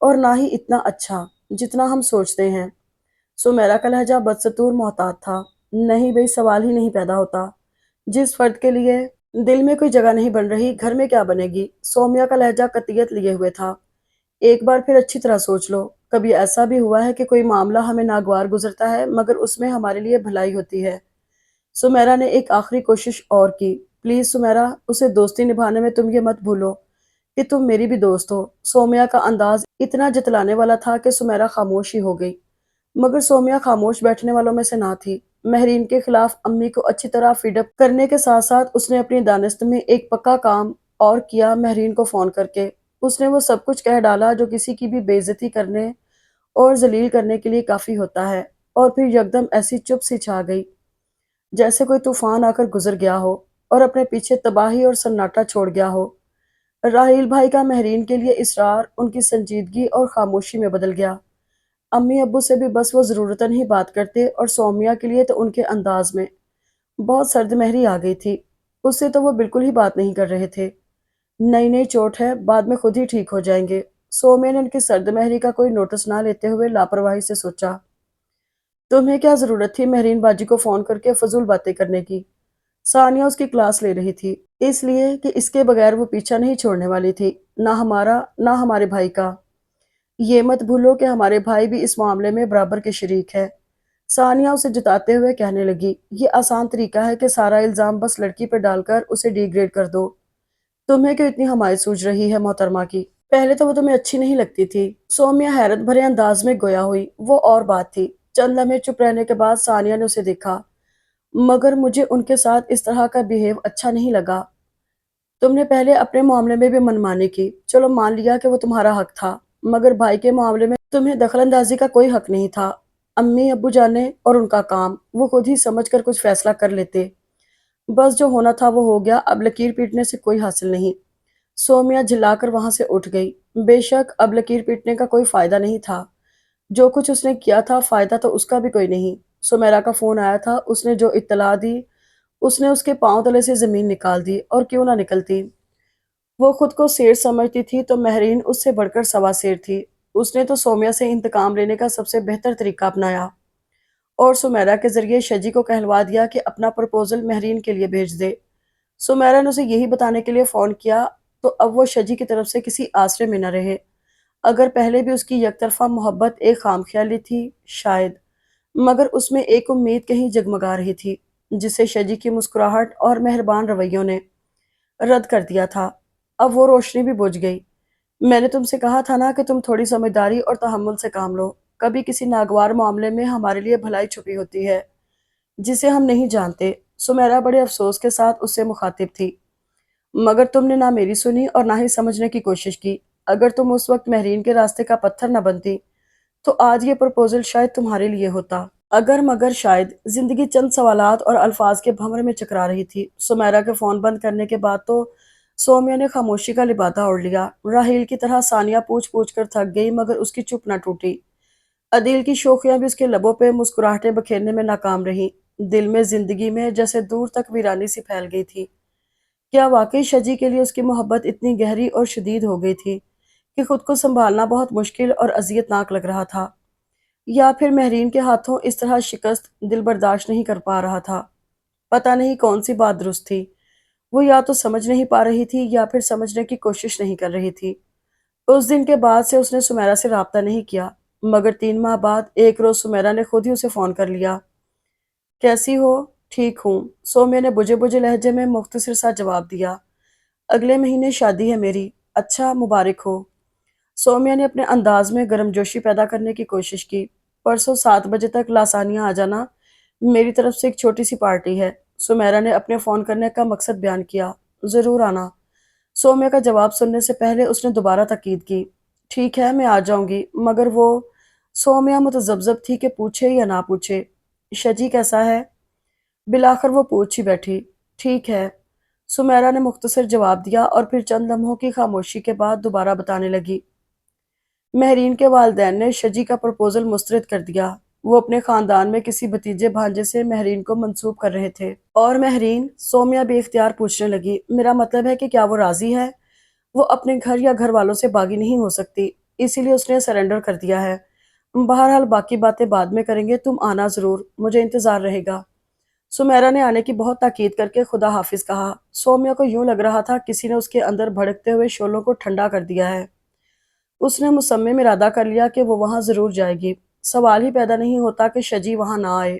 اور نہ ہی اتنا اچھا جتنا ہم سوچتے ہیں۔ سمیرا کا لہجہ بدستور محتاط تھا۔ نہیں بھئی، سوال ہی نہیں پیدا ہوتا۔ جس فرد کے لیے دل میں کوئی جگہ نہیں بن رہی، گھر میں کیا بنے گی؟ سومیا کا لہجہ قطعیت لیے ہوئے تھا۔ ایک بار پھر اچھی طرح سوچ لو، کبھی ایسا بھی ہوا ہے کہ کوئی معاملہ ہمیں ناگوار گزرتا ہے مگر اس میں ہمارے لیے بھلائی ہوتی ہے؟ سمیرا نے ایک آخری کوشش اور کی۔ پلیز سمیرا، اسے دوستی نبھانے میں تم یہ مت بھولو کہ تم میری بھی دوست ہو۔ سومیا کا انداز اتنا جتلانے والا تھا کہ سمیرا خاموش ہی ہو گئی، مگر سومیا خاموش بیٹھنے والوں میں سے نہ تھی۔ مہرین کے خلاف امی کو اچھی طرح فیڈ اپ کرنے کے ساتھ ساتھ اس نے اپنی دانست میں ایک پکا کام اور کیا۔ مہرین کو فون کر کے اس نے وہ سب کچھ کہہ ڈالا جو کسی کی بھی بے عزتی کرنے اور ذلیل کرنے کے لیے کافی ہوتا ہے، اور پھر یکدم ایسی چپ سی چھا گئی جیسے کوئی طوفان آ کر گزر گیا ہو اور اپنے پیچھے تباہی اور سناٹا چھوڑ گیا ہو۔ راحیل بھائی کا مہرین کے لیے اصرار ان کی سنجیدگی اور خاموشی میں بدل گیا۔ امی ابو سے بھی بس وہ ضرورتاً ہی بات کرتے، اور سومیا کے لیے تو ان کے انداز میں بہت سرد مہری آ گئی تھی۔ اس سے تو وہ بالکل ہی بات نہیں کر رہے تھے۔ نئی نئی چوٹ ہے، بعد میں خود ہی ٹھیک ہو جائیں گے۔ سومیا نے ان کی سرد مہری کا کوئی نوٹس نہ لیتے ہوئے لاپرواہی سے سوچا، تمہیں کیا ضرورت تھی مہرین باجی کو فون کر کے فضول باتیں کرنے کی؟ ثانیہ اس کی کلاس لے رہی تھی، اس لیے کہ اس کے بغیر وہ پیچھا نہیں چھوڑنے والی تھی، نہ ہمارا نہ ہمارے بھائی کا۔ یہ مت بھولو کہ ہمارے بھائی بھی اس معاملے میں برابر کے شریک ہے۔ ثانیہ اسے جتاتے ہوئے کہنے لگی، یہ آسان طریقہ ہے کہ سارا الزام بس لڑکی پہ ڈال کر اسے ڈی گریڈ کر دو۔ تمہیں کیوں اتنی حمایت سوچ رہی ہے محترمہ کی؟ پہلے تو وہ تمہیں اچھی نہیں لگتی تھی۔ سومیا حیرت بھرے انداز میں گویا ہوئی۔ وہ اور بات تھی۔ چند لمحے چپ رہنے کے بعد ثانیہ نے اسے دیکھا، مگر مجھے ان کے ساتھ اس طرح کا بیہیو اچھا نہیں لگا۔ تم نے پہلے اپنے معاملے میں بھی منمانی کی، چلو مان لیا کہ وہ تمہارا حق تھا، مگر بھائی کے معاملے میں تمہیں دخل اندازی کا کوئی حق نہیں تھا۔ امی ابو جانے اور ان کا کام، وہ خود ہی سمجھ کر کچھ فیصلہ کر لیتے۔ بس جو ہونا تھا وہ ہو گیا، اب لکیر پیٹنے سے کوئی حاصل نہیں۔ سومیا جھلا کر وہاں سے اٹھ گئی۔ بے شک اب لکیر پیٹنے کا کوئی فائدہ نہیں تھا۔ جو کچھ اس نے کیا تھا فائدہ تو اس کا بھی کوئی نہیں۔ سمیرا کا فون آیا تھا، اس نے جو اطلاع دی اس نے اس کے پاؤں تلے سے زمین نکال دی، اور کیوں نہ نکلتی۔ وہ خود کو شیر سمجھتی تھی تو مہرین اس سے بڑھ کر سوا شیر تھی۔ اس نے تو سومیا سے انتقام لینے کا سب سے بہتر طریقہ اپنایا اور سمیرا کے ذریعے شجی کو کہلوا دیا کہ اپنا پرپوزل مہرین کے لیے بھیج دے۔ سمیرا نے اسے یہی بتانے کے لیے فون کیا تو اب وہ شجی کی طرف سے کسی آسرے میں نہ رہے۔ اگر پہلے بھی اس کی یک طرفہ محبت ایک خام خیالی تھی شاید، مگر اس میں ایک امید کہیں جگمگا رہی تھی جسے شجی کی مسکراہٹ اور مہربان رویوں نے رد کر دیا تھا۔ اب وہ روشنی بھی بجھ گئی۔ میں نے تم سے کہا تھا نا کہ تم تھوڑی سمجھداری اور تحمل سے کام لو۔ کبھی کسی ناگوار معاملے میں ہمارے لیے بھلائی چھپی ہوتی ہے جسے ہم نہیں جانتے۔ سمیرا بڑے افسوس کے ساتھ اس سے مخاطب تھی، مگر تم نے نہ میری سنی اور نہ ہی سمجھنے کی کوشش کی۔ اگر تم اس وقت مہرین کے راستے کا پتھر نہ بنتی تو آج یہ پرپوزل شاید تمہارے لیے ہوتا۔ اگر مگر شاید زندگی چند سوالات اور الفاظ کے بھنور میں چکرا رہی تھی۔ سمیرا کے فون بند کرنے کے بعد تو سومیا نے خاموشی کا لبادہ اوڑھ لیا۔ راحیل کی طرح ثانیہ پوچھ پوچھ کر تھک گئی، مگر اس کی چپ نہ ٹوٹی۔ عدیل کی شوخیاں بھی اس کے لبوں پہ مسکراہٹیں بکھیرنے میں ناکام رہیں۔ دل میں زندگی میں جیسے دور تک ویرانی سی پھیل گئی تھی۔ کیا واقعی شجی کے لیے اس کی محبت اتنی گہری اور شدید ہو گئی تھی کہ خود کو سنبھالنا بہت مشکل اور اذیت ناک لگ رہا تھا؟ یا پھر مہرین کے ہاتھوں اس طرح شکست دل برداشت نہیں کر پا رہا تھا؟ پتہ نہیں کون سی بات درست تھی۔ وہ یا تو سمجھ نہیں پا رہی تھی یا پھر سمجھنے کی کوشش نہیں کر رہی تھی۔ اس دن کے بعد سے اس نے سمیرا سے رابطہ نہیں کیا، مگر 3 ماہ بعد ایک روز سمیرا نے خود ہی اسے فون کر لیا۔ کیسی ہو؟ ٹھیک ہوں، سومیا نے بجھے بجھے لہجے میں مختصر سا جواب دیا۔ اگلے مہینے شادی ہے میری۔ اچھا، مبارک ہو۔ سومیا نے اپنے انداز میں گرم جوشی پیدا کرنے کی کوشش کی۔ پرسوں 7 بجے تک لاسانیہ آ جانا، میری طرف سے ایک چھوٹی سی پارٹی ہے۔ سمیرا نے اپنے فون کرنے کا مقصد بیان کیا۔ ضرور آنا۔ سومیا کا جواب سننے سے پہلے اس نے دوبارہ تاکید کی۔ ٹھیک ہے، میں آ جاؤں گی، مگر وہ… سومیا متذبذب تھی کہ پوچھے یا نہ پوچھے۔ شجی کیسا ہے؟ بالآخر وہ پوچھ ہی بیٹھی۔ ٹھیک ہے، سمیرا نے مختصر جواب دیا اور پھر چند لمحوں کی خاموشی کے بعد دوبارہ بتانے لگی۔ مہرین کے والدین نے شجی کا پرپوزل مسترد کر دیا۔ وہ اپنے خاندان میں کسی بھتیجے بھانجے سے مہرین کو منسوب کر رہے تھے۔ اور مہرین، سومیا بے اختیار پوچھنے لگی، میرا مطلب ہے کہ کیا وہ راضی ہے؟ وہ اپنے گھر یا گھر والوں سے باغی نہیں ہو سکتی، اسی لیے اس نے سرنڈر کر دیا ہے۔ بہرحال باقی باتیں بعد میں کریں گے، تم آنا ضرور، مجھے انتظار رہے گا۔ سمیرا نے آنے کی بہت تاکید کر کے خدا حافظ کہا۔ سومیا کو یوں لگ رہا تھا کسی نے اس کے اندر بھڑکتے ہوئے شعلوں کو ٹھنڈا کر دیا ہے۔ اس نے مصمم ارادہ کر لیا کہ وہ وہاں ضرور جائے گی۔ سوال ہی پیدا نہیں ہوتا کہ شجی وہاں نہ آئے۔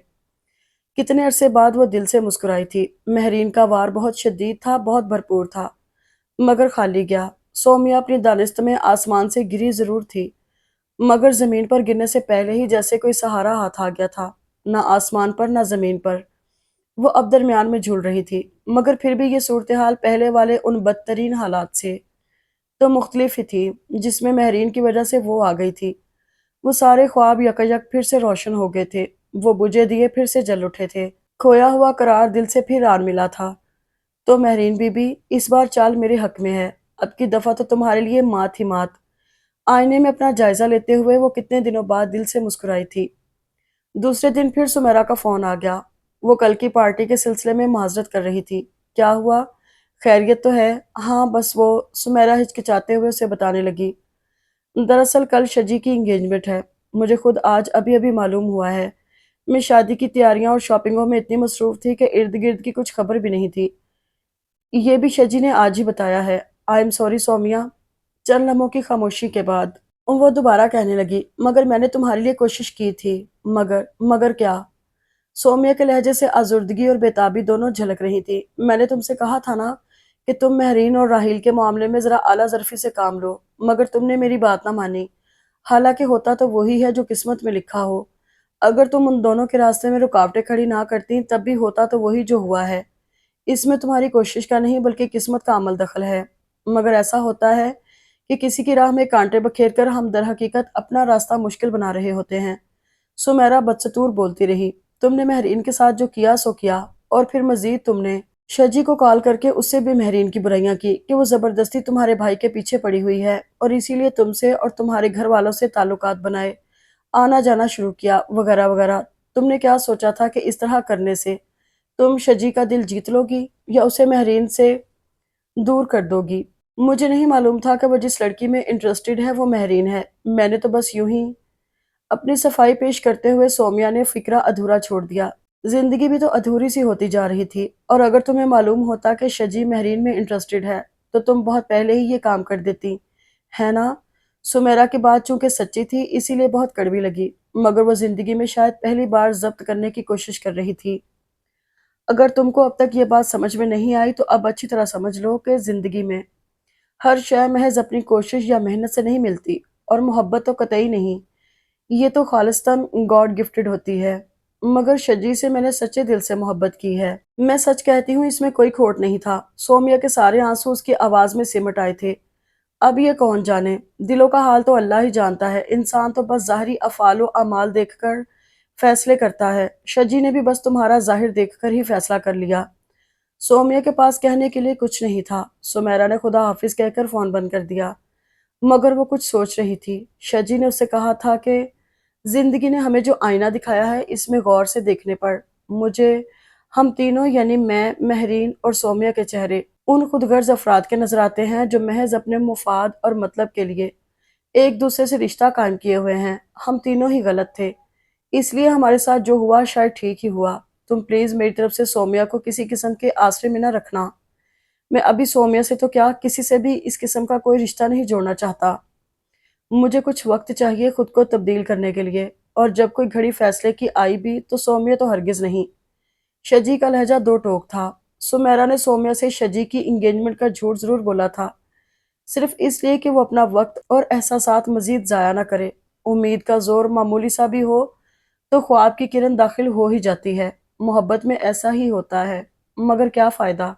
کتنے عرصے بعد وہ دل سے مسکرائی تھی۔ مہرین کا وار بہت شدید تھا، بہت بھرپور تھا، مگر خالی گیا۔ سومیا اپنی دانست میں آسمان سے گری ضرور تھی، مگر زمین پر گرنے سے پہلے ہی جیسے کوئی سہارا ہاتھ آ گیا تھا۔ نہ آسمان پر نہ زمین پر، وہ اب درمیان میں جھول رہی تھی، مگر پھر بھی یہ صورتحال پہلے والے ان بدترین حالات سے تو مختلف ہی تھی جس میں مہرین کی وجہ سے وہ آ گئی تھی۔ وہ سارے خواب یکایک پھر سے روشن ہو گئے تھے، وہ بجھے دیے پھر سے جل اٹھے تھے، کھویا ہوا قرار دل سے پھر آن ملا تھا۔ تو مہرین بی بی، اس بار چال میرے حق میں ہے، اب کی دفعہ تو تمہارے لیے مات ہی مات۔ آئینے میں اپنا جائزہ لیتے ہوئے وہ کتنے دنوں بعد دل سے مسکرائی تھی۔ دوسرے دن پھر سمیرا کا فون آ گیا۔ وہ کل کی پارٹی کے سلسلے میں معذرت کر رہی تھی۔ کیا ہوا؟ خیریت تو ہے؟ ہاں بس وہ، سمیرا ہچکچاتے ہوئے اسے بتانے لگی۔ دراصل کل شجی کی انگیجمنٹ ہے، مجھے خود آج ابھی ابھی معلوم ہوا ہے۔ میں شادی کی تیاریاں اور شاپنگوں میں اتنی مصروف تھی کہ ارد گرد کی کچھ خبر بھی نہیں تھی۔ یہ بھی شجی نے آج ہی بتایا ہے۔ I am sorry Saumya. چند لمحوں کی خاموشی کے بعد وہ دوبارہ کہنے لگی، مگر میں نے تمہارے لیے کوشش کی تھی۔ مگر کیا؟ سومیا کے لہجے سے آزردگی اور بےتابی دونوں جھلک رہی تھی۔ میں نے تم سے کہا تھا نا کہ تم مہرین اور راحیل کے معاملے میں ذرا اعلیٰ ظرفی سے کام لو، مگر تم نے میری بات نہ مانی۔ حالانکہ ہوتا تو وہی ہے جو قسمت میں لکھا ہو۔ اگر تم ان دونوں کے راستے میں رکاوٹیں کھڑی نہ کرتی تب بھی ہوتا تو وہی جو ہوا ہے۔ اس میں تمہاری کوشش کا نہیں بلکہ قسمت کا عمل دخل ہے۔ مگر ایسا ہوتا ہے کہ کسی کی راہ میں کانٹے بکھیر کر ہم در حقیقت اپنا راستہ مشکل بنا رہے ہوتے ہیں۔ سمیرا بدستور بولتی رہی، تم نے مہرین کے ساتھ جو کیا سو کیا، اور پھر مزید تم نے شجی کو کال کر کے اس سے بھی مہرین کی برائیاں کی کہ وہ زبردستی تمہارے بھائی کے پیچھے پڑی ہوئی ہے اور اسی لیے تم سے اور تمہارے گھر والوں سے تعلقات بنائے، آنا جانا شروع کیا، وغیرہ وغیرہ۔ تم نے کیا سوچا تھا کہ اس طرح کرنے سے تم شجی کا دل جیت لو گی یا اسے مہرین سے دور کر دو گی؟ مجھے نہیں معلوم تھا کہ وہ جس لڑکی میں انٹرسٹڈ ہے وہ مہرین ہے۔ میں نے تو بس یوں ہی اپنی صفائی پیش کرتے ہوئے سومیا نے فکرہ ادھورا چھوڑ دیا۔ زندگی بھی تو ادھوری سی ہوتی جا رہی تھی، اور اگر تمہیں معلوم ہوتا کہ شجی مہرین میں انٹرسٹڈ ہے تو تم بہت پہلے ہی یہ کام کر دیتی، ہے نا؟ سمیرا کی بات چونکہ سچی تھی اسی لیے بہت کڑوی لگی، مگر وہ زندگی میں شاید پہلی بار ضبط کرنے کی کوشش کر رہی تھی۔ اگر تم کو اب تک یہ بات سمجھ میں نہیں آئی تو اب اچھی طرح سمجھ لو کہ زندگی میں ہر شے محض اپنی کوشش یا محنت سے نہیں ملتی، اور محبت تو قطعی نہیں، یہ تو خالصتاً گاڈ گفٹڈ ہوتی ہے۔ مگر شجی سے میں نے سچے دل سے محبت کی ہے، میں سچ کہتی ہوں، اس میں کوئی کھوٹ نہیں تھا۔ سومیا کے سارے آنسو اس کی آواز میں سمٹ آئے تھے۔ اب یہ کون جانے، دلوں کا حال تو اللہ ہی جانتا ہے، انسان تو بس ظاہری افعال و اعمال دیکھ کر فیصلے کرتا ہے۔ شجی نے بھی بس تمہارا ظاہر دیکھ کر ہی فیصلہ کر لیا۔ سومیا کے پاس کہنے کے لیے کچھ نہیں تھا۔ سمیرا نے خدا حافظ کہہ کر فون بند کر دیا، مگر وہ کچھ سوچ رہی تھی۔ شجی نے اس سے کہا تھا کہ زندگی نے ہمیں جو آئینہ دکھایا ہے اس میں غور سے دیکھنے پر مجھے ہم تینوں یعنی میں، مہرین اور سومیا کے چہرے ان خود غرض افراد کے نظر آتے ہیں جو محض اپنے مفاد اور مطلب کے لیے ایک دوسرے سے رشتہ قائم کیے ہوئے ہیں۔ ہم تینوں ہی غلط تھے، اس لیے ہمارے ساتھ جو ہوا شاید ٹھیک ہی ہوا۔ تم پلیز میری طرف سے سومیا کو کسی قسم کے آسرے میں نہ رکھنا۔ میں ابھی سومیا سے تو کیا کسی سے بھی اس قسم کا کوئی رشتہ نہیں جوڑنا چاہتا۔ مجھے کچھ وقت چاہیے خود کو تبدیل کرنے کے لیے، اور جب کوئی گھڑی فیصلے کی آئی بھی تو سومیا تو ہرگز نہیں۔ شجی کا لہجہ دو ٹوک تھا۔ سمیرا نے سومیا سے شجی کی انگیجمنٹ کا جھوٹ ضرور بولا تھا، صرف اس لیے کہ وہ اپنا وقت اور احساسات مزید ضائع نہ کرے۔ امید کا زور معمولی سا بھی ہو تو خواب کی کرن داخل ہو ہی جاتی ہے۔ محبت میں ایسا ہی ہوتا ہے، مگر کیا فائدہ؟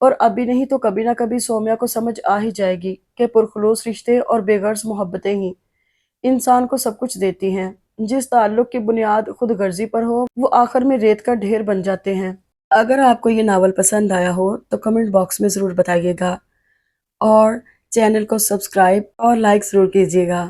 اور ابھی نہیں تو کبھی نہ کبھی سومیا کو سمجھ آ ہی جائے گی کہ پرخلوص رشتے اور بے غرض محبتیں ہی انسان کو سب کچھ دیتی ہیں۔ جس تعلق کی بنیاد خود غرضی پر ہو وہ آخر میں ریت کا ڈھیر بن جاتے ہیں۔ اگر آپ کو یہ ناول پسند آیا ہو تو کمنٹ باکس میں ضرور بتائیے گا، اور چینل کو سبسکرائب اور لائک ضرور کیجیے گا۔